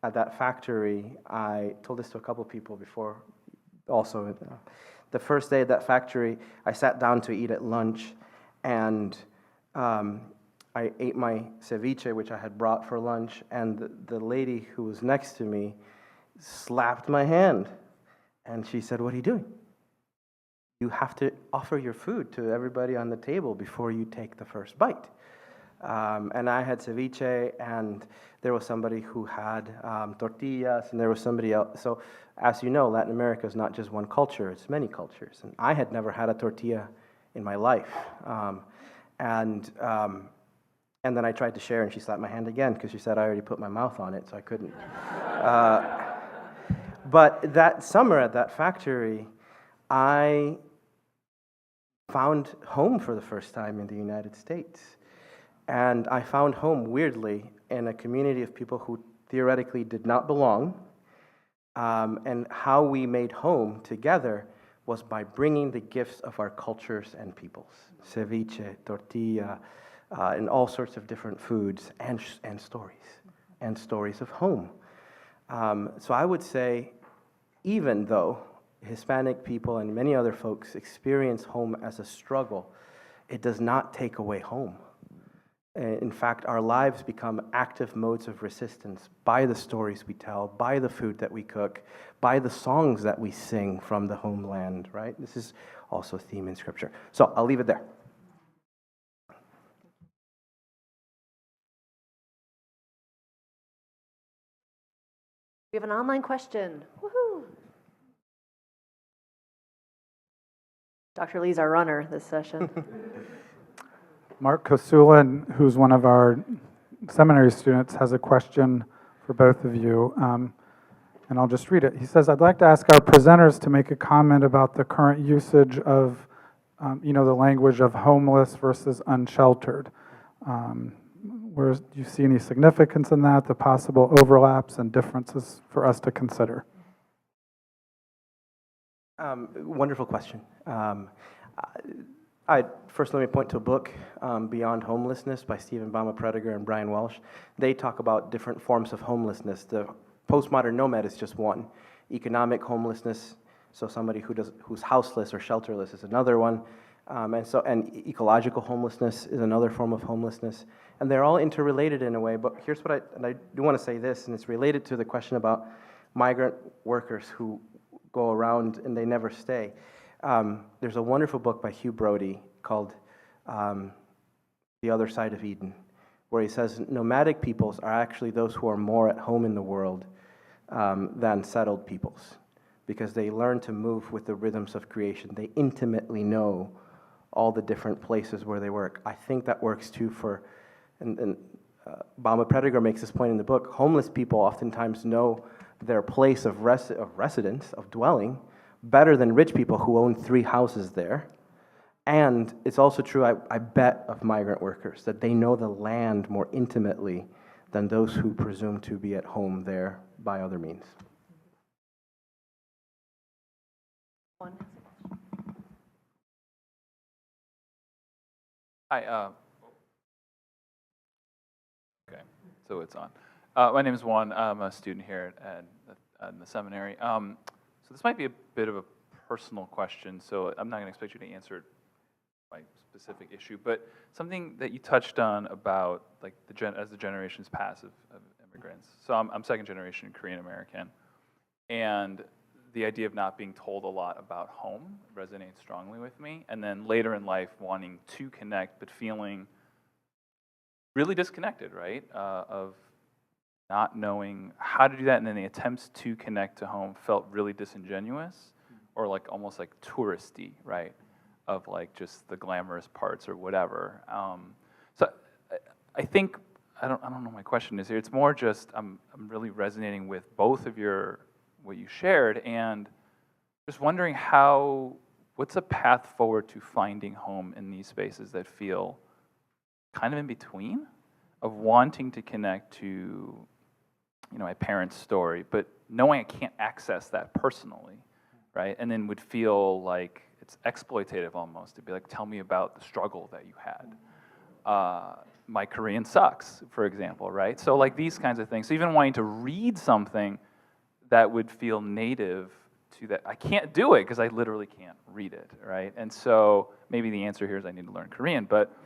at that factory, I told this to a couple people before also. The first day at that factory, I sat down to eat at lunch, and I ate my ceviche, which I had brought for lunch, and the lady who was next to me slapped my hand, and she said, "What are you doing? You have to offer your food to everybody on the table before you take the first bite." And I had ceviche, and there was somebody who had tortillas, and there was somebody else. So, as you know, Latin America is not just one culture, it's many cultures. And I had never had a tortilla in my life. And then I tried to share, and she slapped my hand again, because she said I already put my mouth on it, so I couldn't. But that summer at that factory, I found home for the first time in the United States. And I found home, weirdly, in a community of people who theoretically did not belong. And how we made home together was by bringing the gifts of our cultures and peoples. Ceviche, tortilla, and all sorts of different foods and stories of home. So I would say, even though Hispanic people and many other folks experience home as a struggle, it does not take away home. In fact, our lives become active modes of resistance by the stories we tell, by the food that we cook, by the songs that we sing from the homeland, right? This is also a theme in Scripture. So I'll leave it there. We have an online question. Woohoo! Dr. Lee's our runner this session. Mark Kosulin, who's one of our seminary students, has a question for both of you, and I'll just read it. He says, I'd like to ask our presenters to make a comment about the current usage of, the language of homeless versus unsheltered. Where do you see any significance in that, the possible overlaps and differences for us to consider? Wonderful question. First, let me point to a book, Beyond Homelessness by Stephen Bama-Prediger and Brian Welsh. They talk about different forms of homelessness. The postmodern nomad is just one. Economic homelessness, so somebody who's houseless or shelterless is another one. And ecological homelessness is another form of homelessness. And they're all interrelated in a way, but here's what I do want to say this, and it's related to the question about migrant workers who go around and they never stay. There's a wonderful book by Hugh Brody called The Other Side of Eden, where he says nomadic peoples are actually those who are more at home in the world than settled peoples, because they learn to move with the rhythms of creation. They intimately know all the different places where they work. I think that works too for, and Bama-Prediger makes this point in the book, homeless people oftentimes know their place of residence, of dwelling, better than rich people who own 3 houses there. And it's also true, I bet, of migrant workers, that they know the land more intimately than those who presume to be at home there by other means. Hi. Okay, so it's on. My name is Juan. I'm a student here at the seminary. So this might be a bit of a personal question, so I'm not going to expect you to answer my specific issue, but something that you touched on about like as the generations pass of immigrants. So I'm second generation Korean American, and the idea of not being told a lot about home resonates strongly with me. And then later in life, wanting to connect, but feeling really disconnected, right? Of not knowing how to do that, and then the attempts to connect to home felt really disingenuous, or like almost like touristy, right? Of like just the glamorous parts or whatever. So I think I don't know what my question is here. It's more just I'm really resonating with both of what you shared, and just wondering what's a path forward to finding home in these spaces that feel kind of in between, of wanting to connect to, my parents' story, but knowing I can't access that personally, right? And then would feel like it's exploitative almost to be like, tell me about the struggle that you had. My Korean sucks, for example, right? So like these kinds of things. So even wanting to read something that would feel native to that, I can't do it because I literally can't read it, right? And so maybe the answer here is I need to learn Korean, but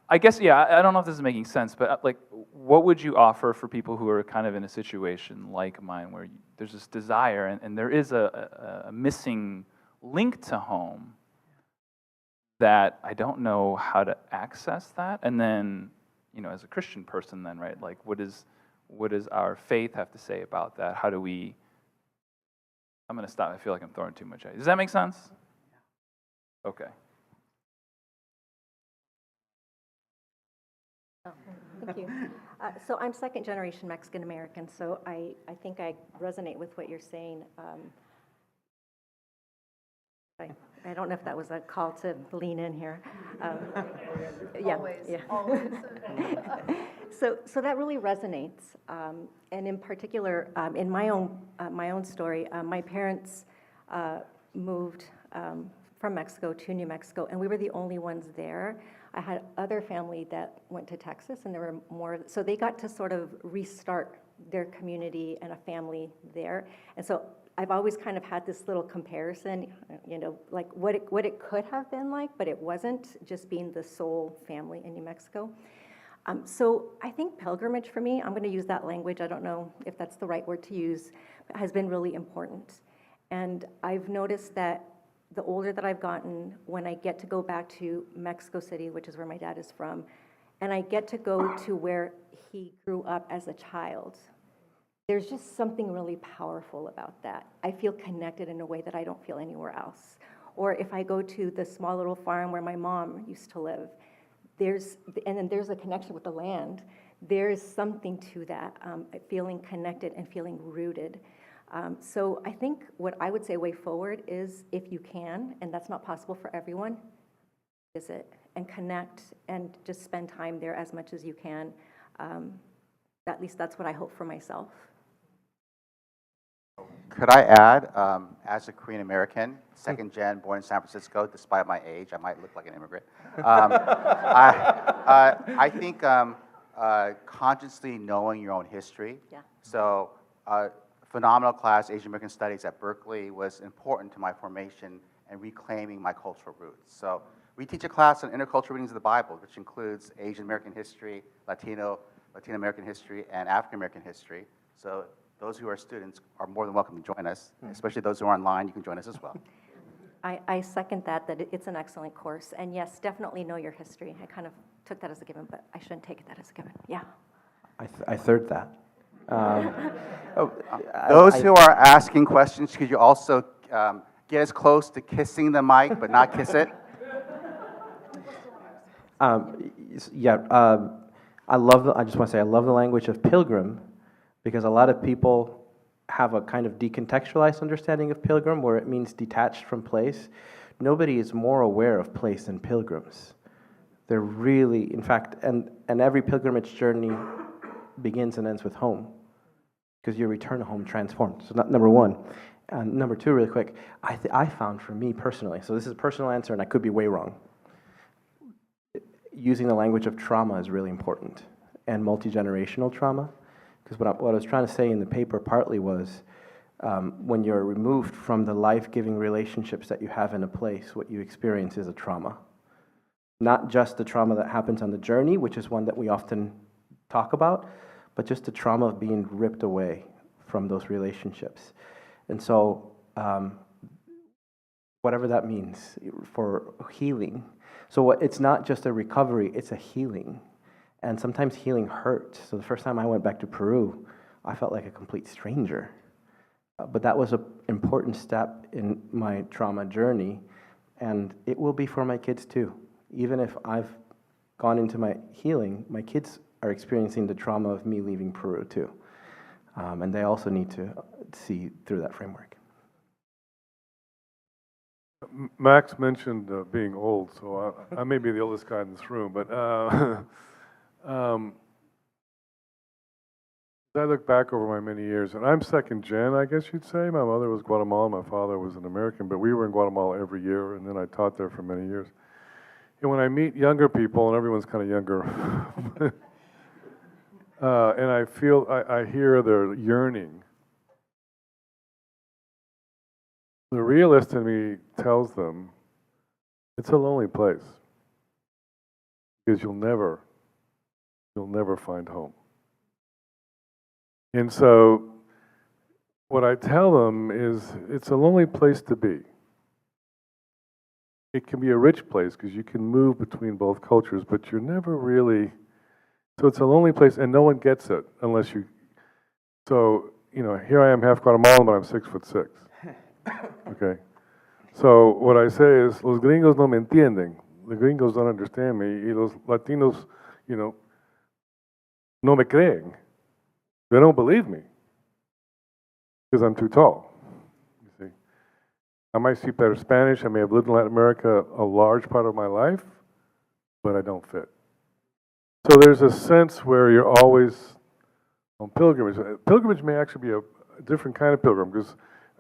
I guess, yeah, I don't know if this is making sense, but like, what would you offer for people who are kind of in a situation like mine where there's this desire and there is a missing link to home that I don't know how to access that? And then, as a Christian person then, right, like what does our faith have to say about that? How do we, I'm going to stop. I feel like I'm throwing too much at you. Does that make sense? Okay. Oh, thank you. So I'm second generation Mexican American, so I think I resonate with what you're saying. I don't know if that was a call to lean in here. Yeah, Always. So that really resonates, and in particular, in my own story, my parents moved from Mexico to New Mexico, and we were the only ones there. I had other family that went to Texas, and there were more, so they got to sort of restart their community and a family there. And so I've always kind of had this little comparison, like what it could have been like, but it wasn't, just being the sole family in New Mexico. So I think pilgrimage for me, I'm going to use that language, I don't know if that's the right word to use, has been really important. And I've noticed that the older that I've gotten, when I get to go back to Mexico City, which is where my dad is from, and I get to go to where he grew up as a child, there's just something really powerful about that. I feel connected in a way that I don't feel anywhere else. Or if I go to the small little farm where my mom used to live, and then there's a connection with the land. There's something to that, feeling connected and feeling rooted. So I think what I would say way forward is, if you can, and that's not possible for everyone, visit and connect and just spend time there as much as you can. At least that's what I hope for myself. Could I add, as a Korean American, second gen, born in San Francisco, despite my age, I might look like an immigrant. I think consciously knowing your own history. Yeah. So, phenomenal class, Asian American Studies at Berkeley, was important to my formation and reclaiming my cultural roots. So, we teach a class on intercultural readings of the Bible, which includes Asian American history, Latin American history, and African American history. So, those who are students are more than welcome to join us, especially those who are online. You can join us as well. I second that it's an excellent course. And yes, definitely know your history. I kind of took that as a given, but I shouldn't take that as a given. Yeah. I third that. Those who are asking questions, could you also get as close to kissing the mic, but not kiss it? I just want to say I love the language of pilgrim, because a lot of people have a kind of decontextualized understanding of pilgrim, where it means detached from place. Nobody is more aware of place than pilgrims. They're really, in fact, and every pilgrimage journey begins and ends with home, because you return home transformed. So number one. And number two, really quick, I found for me personally, so this is a personal answer and I could be way wrong, using the language of trauma is really important, and multi-generational trauma. Because what I was trying to say in the paper partly was, when you're removed from the life-giving relationships that you have in a place, what you experience is a trauma. Not just the trauma that happens on the journey, which is one that we often talk about, but just the trauma of being ripped away from those relationships. And so, whatever that means for healing. So it's not just a recovery, it's a healing. And sometimes healing hurts. So the first time I went back to Peru, I felt like a complete stranger. But that was an important step in my trauma journey, and it will be for my kids too. Even if I've gone into my healing, my kids are experiencing the trauma of me leaving Peru too. And they also need to see through that framework. Max mentioned being old, so I may be the oldest guy in this room, but as I look back over my many years, and I'm second gen, I guess you'd say. My mother was Guatemalan, my father was an American, but we were in Guatemala every year, and then I taught there for many years. And when I meet younger people, and everyone's kind of younger, and I hear their yearning, the realist in me tells them it's a lonely place, because you'll never find home. And so what I tell them is it's a lonely place to be. It can be a rich place because you can move between both cultures, but you're never really, so it's a lonely place and no one gets it unless you, so, here I am half Guatemalan, but I'm 6'6". Okay? So what I say is, los gringos no me entienden. The gringos don't understand me. Y los Latinos, no me creen. They don't believe me because I'm too tall. You see, I might speak better Spanish. I may have lived in Latin America a large part of my life, but I don't fit. So there's a sense where you're always on pilgrimage. Pilgrimage may actually be a different kind of pilgrim, because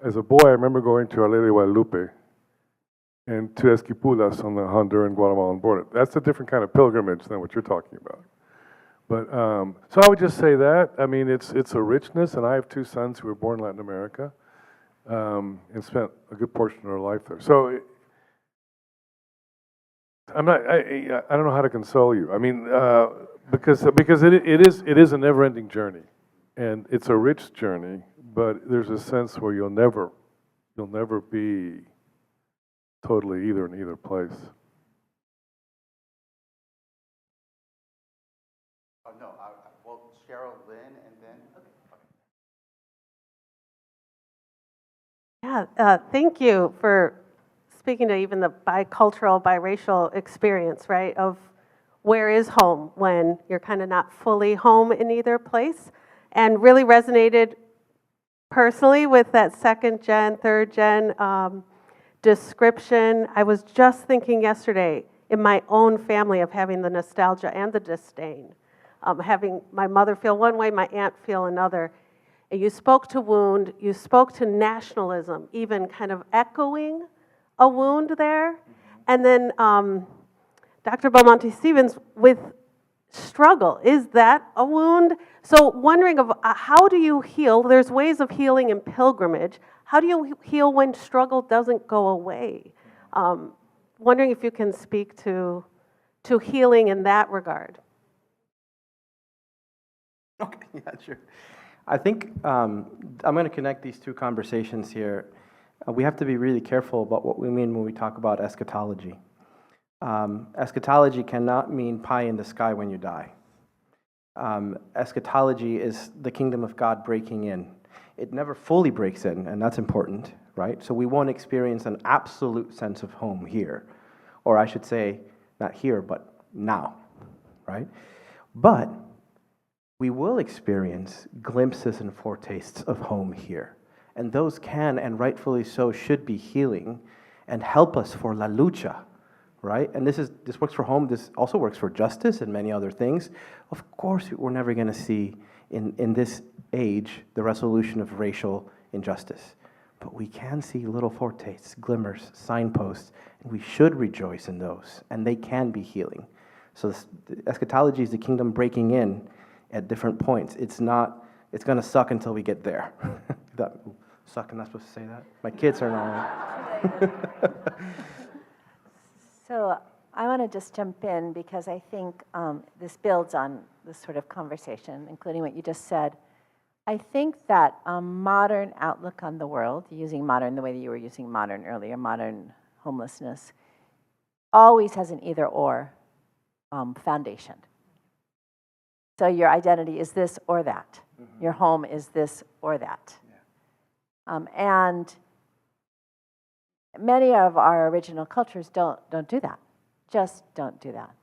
as a boy, I remember going to Our Lady de Guadalupe and to Esquipulas on the Honduran-Guatemalan border. That's a different kind of pilgrimage than what you're talking about. But so I would just say that. I mean, it's a richness, and I have two sons who were born in Latin America and spent a good portion of their life there. So I don't know how to console you. I mean, because it is a never-ending journey, and it's a rich journey. But there's a sense where you'll never be totally either in either place. Oh, no, well, Cheryl, Lynn, and then. Yeah, thank you for speaking to even the bicultural, biracial experience, right, of where is home when you're kind of not fully home in either place, and really resonated personally with that second gen, third gen description. I was just thinking yesterday in my own family of having the nostalgia and the disdain, having my mother feel one way, my aunt feel another. And you spoke to wound, you spoke to nationalism, even kind of echoing a wound there. And then Dr. Belmonte Stevens with struggle. Is that a wound? So wondering of how do you heal? There's ways of healing in pilgrimage. How do you heal when struggle doesn't go away? Wondering if you can speak to healing in that regard. Okay, yeah, sure. I think I'm going to connect these two conversations here. We have to be really careful about what we mean when we talk about eschatology. Eschatology cannot mean pie in the sky when you die. Eschatology is the kingdom of God breaking in. It never fully breaks in, and that's important, right? So we won't experience an absolute sense of home here. Or I should say, not here, but now, right? But we will experience glimpses and foretastes of home here. And those can, and rightfully so, should be healing and help us for la lucha, right? And this works for home. This also works for justice and many other things. Of course, we're never going to see in this age the resolution of racial injustice. But we can see little foretastes, glimmers, signposts, and we should rejoice in those. And they can be healing. So eschatology is the kingdom breaking in at different points. It's going to suck until we get there. Suck, am I supposed to say that? My kids are not. So I want to just jump in because I think this builds on this sort of conversation, including what you just said. I think that a modern outlook on the world, using modern the way that you were using modern earlier, modern homelessness, always has an either-or foundation. So your identity is this or that. Mm-hmm. Your home is this or that. Yeah. And many of our original cultures don't do that. Just don't do that.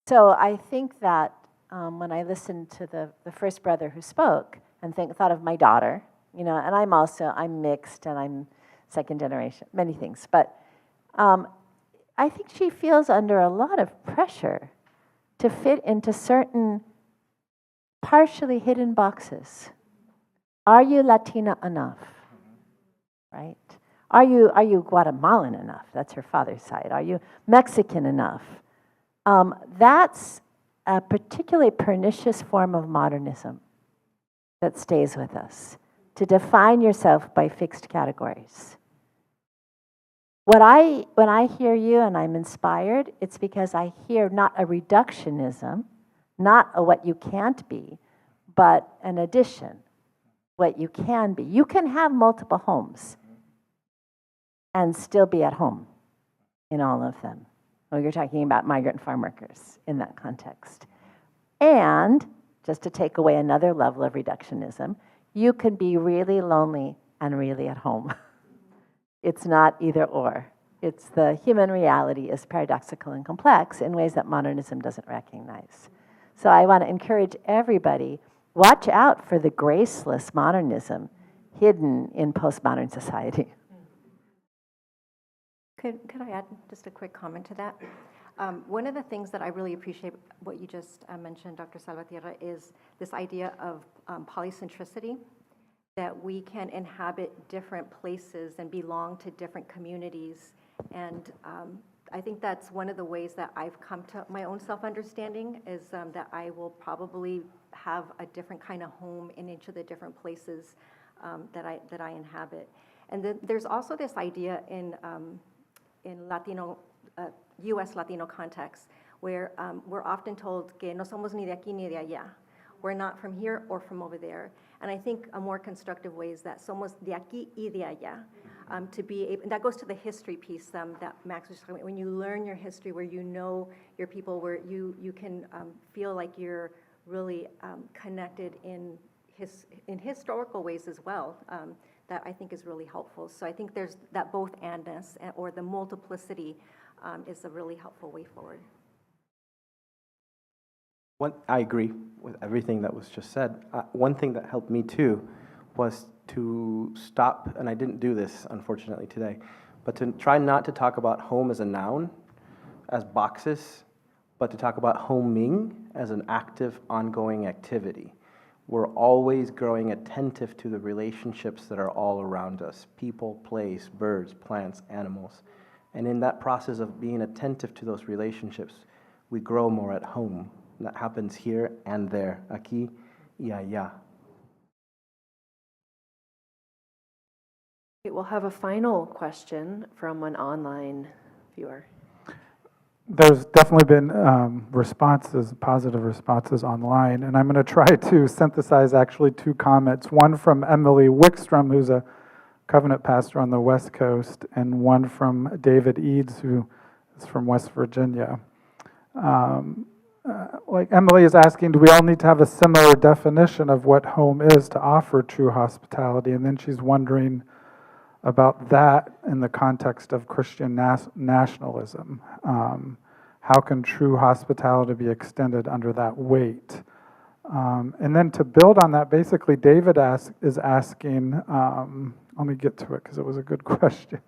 So I think that when I listened to the first brother who spoke and thought of my daughter, and I'm mixed and I'm second generation, many things, but I think she feels under a lot of pressure to fit into certain partially hidden boxes. Are you Latina enough? Right? Are you Guatemalan enough? That's her father's side. Are you Mexican enough? That's a particularly pernicious form of modernism that stays with us, to define yourself by fixed categories. When I hear you and I'm inspired, it's because I hear not a reductionism, not a what you can't be, but an addition, what you can be. You can have multiple homes and still be at home in all of them. Well, you're talking about migrant farm workers in that context. And, just to take away another level of reductionism, you can be really lonely and really at home. It's not either or. It's the human reality is paradoxical and complex in ways that modernism doesn't recognize. So I want to encourage everybody, watch out for the graceless modernism hidden in postmodern society. Could I add just a quick comment to that? One of the things that I really appreciate what you just mentioned, Dr. Salvatierra, is this idea of polycentricity, that we can inhabit different places and belong to different communities. And I think that's one of the ways that I've come to my own self-understanding is that I will probably have a different kind of home in each of the different places that I inhabit. And then there's also this idea in Latino, U.S. Latino context, where we're often told que no somos ni de aquí ni de allá. We're not from here or from over there. And I think a more constructive way is that somos de aquí y de allá. To be able, and that goes to the history piece that Max was talking about. When you learn your history, where you know your people, where you can feel like you're really connected in historical ways as well. That I think is really helpful. So I think there's that both andness or the multiplicity is a really helpful way forward. I agree with everything that was just said. One thing that helped me too was to stop, and I didn't do this unfortunately today, but to try not to talk about home as a noun, as boxes, but to talk about homing as an active, ongoing activity. We're always growing attentive to the relationships that are all around us, people, place, birds, plants, animals. And in that process of being attentive to those relationships, we grow more at home. And that happens here and there, aquí y allá. Okay, we'll have a final question from an online viewer. There's definitely been responses, positive responses online, and I'm going to try to synthesize actually two comments. One from Emily Wickstrom, who's a covenant pastor on the West Coast, and one from David Eads, who is from West Virginia. Like Emily is asking, do we all need to have a similar definition of what home is to offer true hospitality? And then she's wondering about that in the context of Christian nationalism. How can true hospitality be extended under that weight? And then to build on that, basically David is asking, let me get to it because it was a good question.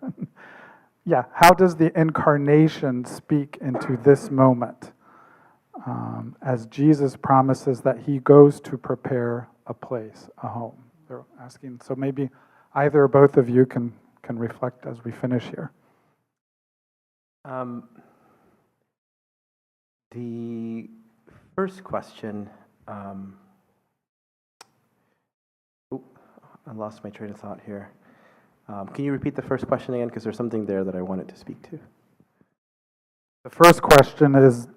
Yeah, how does the incarnation speak into this moment? As Jesus promises that he goes to prepare a place, a home. They're asking, so maybe either or both of you can reflect as we finish here. The first question, I lost my train of thought here. Can you repeat the first question again? Because there's something there that I wanted to speak to. The first question is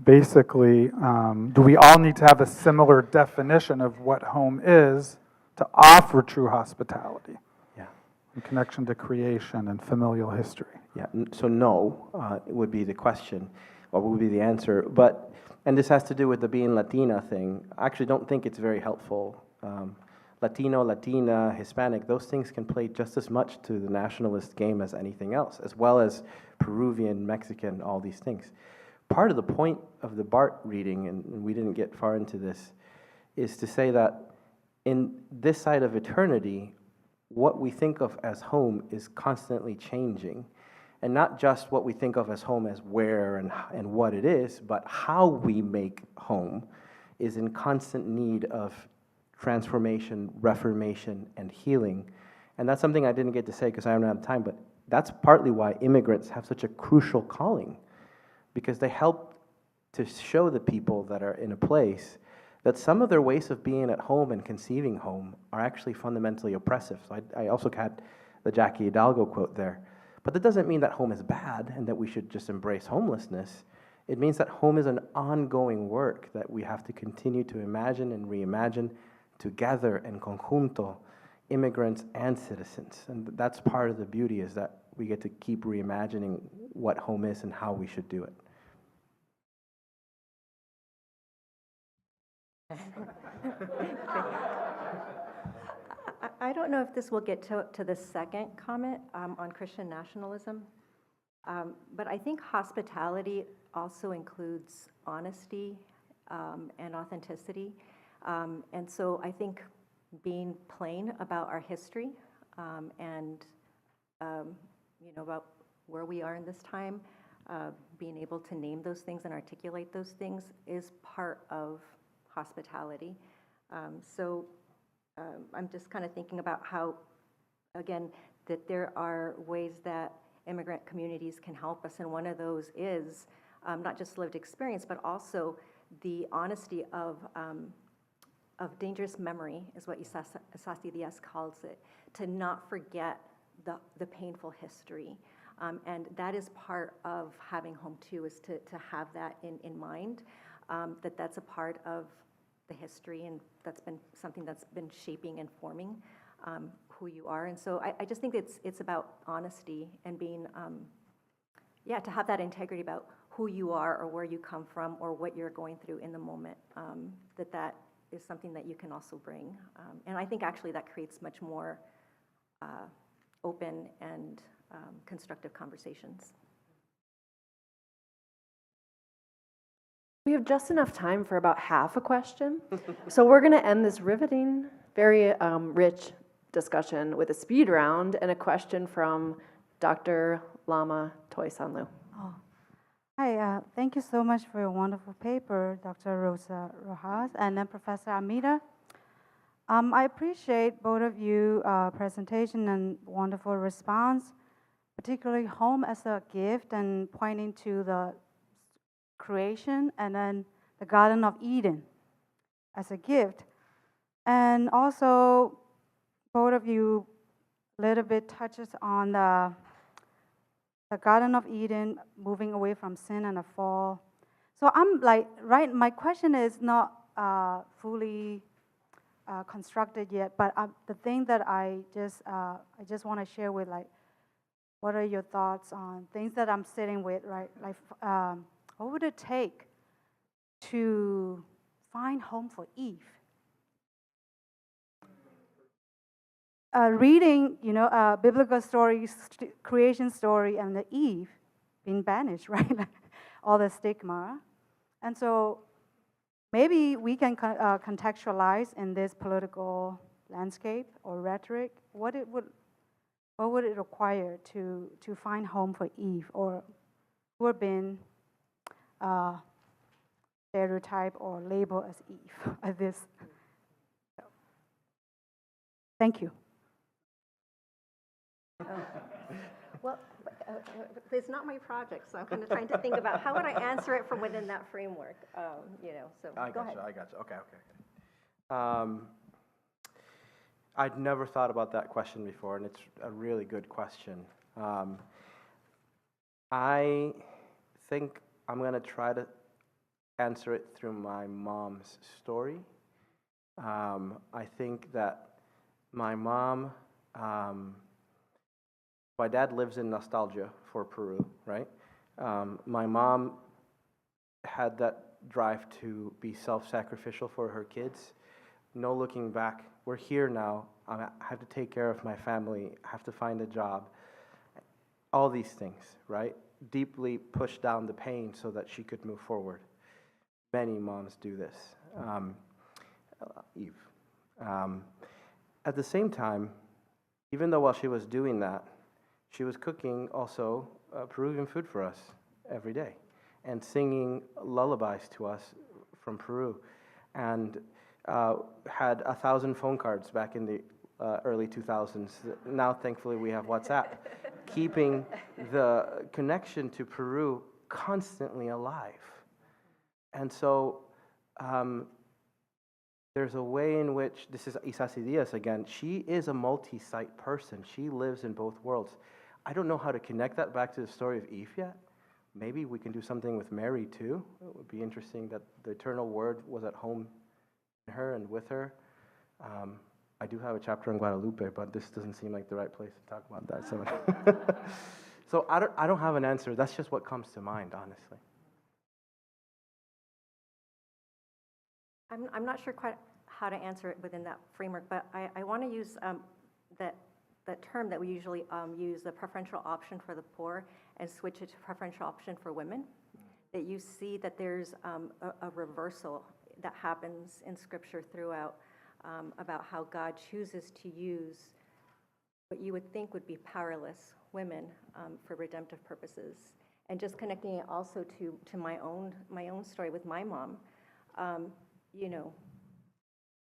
basically, do we all need to have a similar definition of what home is to offer true hospitality? Yeah. In connection to creation and familial history. Yeah, so no, it would be the question, or would be the answer. But, and this has to do with the being Latina thing. I actually don't think it's very helpful. Latino, Latina, Hispanic, those things can play just as much to the nationalist game as anything else, as well as Peruvian, Mexican, all these things. Part of the point of the Barth reading, and we didn't get far into this, is to say that in this side of eternity, what we think of as home is constantly changing. And not just what we think of as home as where and what it is, but how we make home is in constant need of transformation, reformation, and healing. And that's something I didn't get to say because I ran out of time, but that's partly why immigrants have such a crucial calling, because they help to show the people that are in a place that some of their ways of being at home and conceiving home are actually fundamentally oppressive. So I also had the Jackie Hidalgo quote there. But that doesn't mean that home is bad and that we should just embrace homelessness. It means that home is an ongoing work that we have to continue to imagine and reimagine together in conjunto, immigrants and citizens. And that's part of the beauty, is that we get to keep reimagining what home is and how we should do it. I don't know if this will get to the second comment on Christian nationalism, but I think hospitality also includes honesty and authenticity. And so I think being plain about our history and about where we are in this time, being able to name those things and articulate those things is part of hospitality. I'm just kind of thinking about how, again, that there are ways that immigrant communities can help us, and one of those is not just lived experience, but also the honesty of dangerous memory, is what Isasi Diaz calls it, to not forget the painful history. And that is part of having home too, is to have that in mind, that's a part of the history, and that's been something that's been shaping and forming who you are. And so I just think it's about honesty and being, to have that integrity about who you are or where you come from or what you're going through in the moment, that is something that you can also bring. And I think actually that creates much more open and constructive conversations. We have just enough time for about half a question. So we're going to end this riveting, very rich discussion with a speed round and a question from Dr. Lama Toisanlu. Oh. Hi, thank you so much for your wonderful paper, Dr. Rosa Rojas, and then Professor Armida. I appreciate both of you presentation and wonderful response, particularly home as a gift and pointing to the creation, and then the Garden of Eden as a gift. And also, both of you a little bit touches on the Garden of Eden, moving away from sin and the fall. So I'm like, right, my question is not fully constructed yet, but the thing that I just want to share with, like, what are your thoughts on things that I'm sitting with, right? Like, what would it take to find home for Eve? Reading, biblical stories, creation story, and the Eve being banished, right? All the stigma. And so maybe we can contextualize in this political landscape or rhetoric what would it require to find home for Eve, or who have been stereotyped or labeled as Eve at this. Thank you. Well, it's not my project, so I'm kind of trying to think about how would I answer it from within that framework, so go ahead. I got you. Okay. I'd never thought about that question before, and it's a really good question. I think I'm going to try to answer it through my mom's story. I think that my mom, my dad lives in nostalgia for Peru, right? My mom had that drive to be self-sacrificial for her kids. No looking back. We're here now. I have to take care of my family. I have to find a job. All these things, right? Deeply push down the pain so that she could move forward. Many moms do this. Eve. At the same time, even though while she was doing that, she was cooking also Peruvian food for us every day and singing lullabies to us from Peru, and had 1,000 phone cards back in the early 2000s. Now, thankfully, we have WhatsApp, keeping the connection to Peru constantly alive. And so there's a way in which, this is Isasi Diaz again, she is a multi-site person. She lives in both worlds. I don't know how to connect that back to the story of Eve yet. Maybe we can do something with Mary too. It would be interesting that the eternal word was at home in her and with her. I do have a chapter on Guadalupe, but this doesn't seem like the right place to talk about that. So I don't have an answer. That's just what comes to mind, honestly. I'm not sure quite how to answer it within that framework, but I want to use that term that we usually use, the preferential option for the poor, and switch it to preferential option for women. That you see that there's a reversal that happens in Scripture throughout about how God chooses to use what you would think would be powerless women for redemptive purposes. And just connecting it also to my own story with my mom.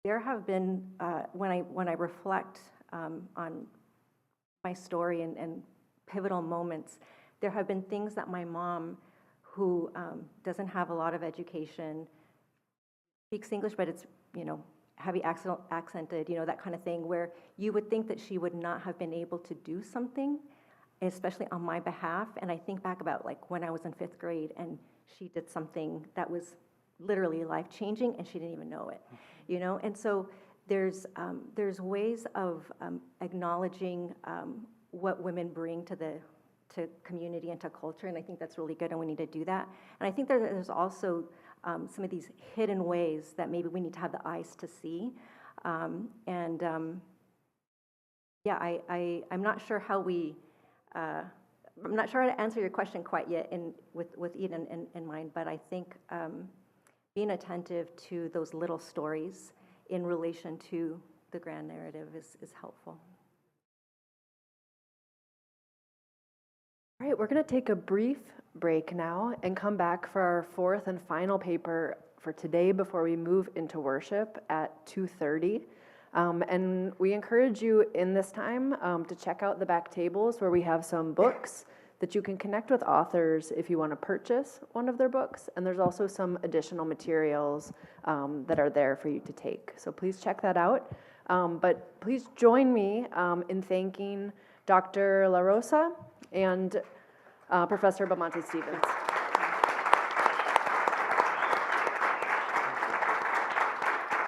There have been, when I reflect on my story and pivotal moments, there have been things that my mom, who doesn't have a lot of education, speaks English, but it's, heavy accented, that kind of thing, where you would think that she would not have been able to do something, especially on my behalf. And I think back about like when I was in 5th grade and she did something that was literally life-changing, and she didn't even know it, And so there's ways of acknowledging what women bring to community and to culture, and I think that's really good, and we need to do that. And I think there's also some of these hidden ways that maybe we need to have the eyes to see. I'm not sure how I'm not sure how to answer your question quite yet with Eden in mind, but I think being attentive to those little stories in relation to the grand narrative is helpful. All right, we're going to take a brief break now and come back for our fourth and final paper for today before we move into worship at 2:30. And we encourage you in this time to check out the back tables where we have some books that you can connect with authors if you want to purchase one of their books. And there's also some additional materials that are there for you to take. So please check that out. But please join me in thanking Dr. La Rosa and Professor Belmonte Stevens.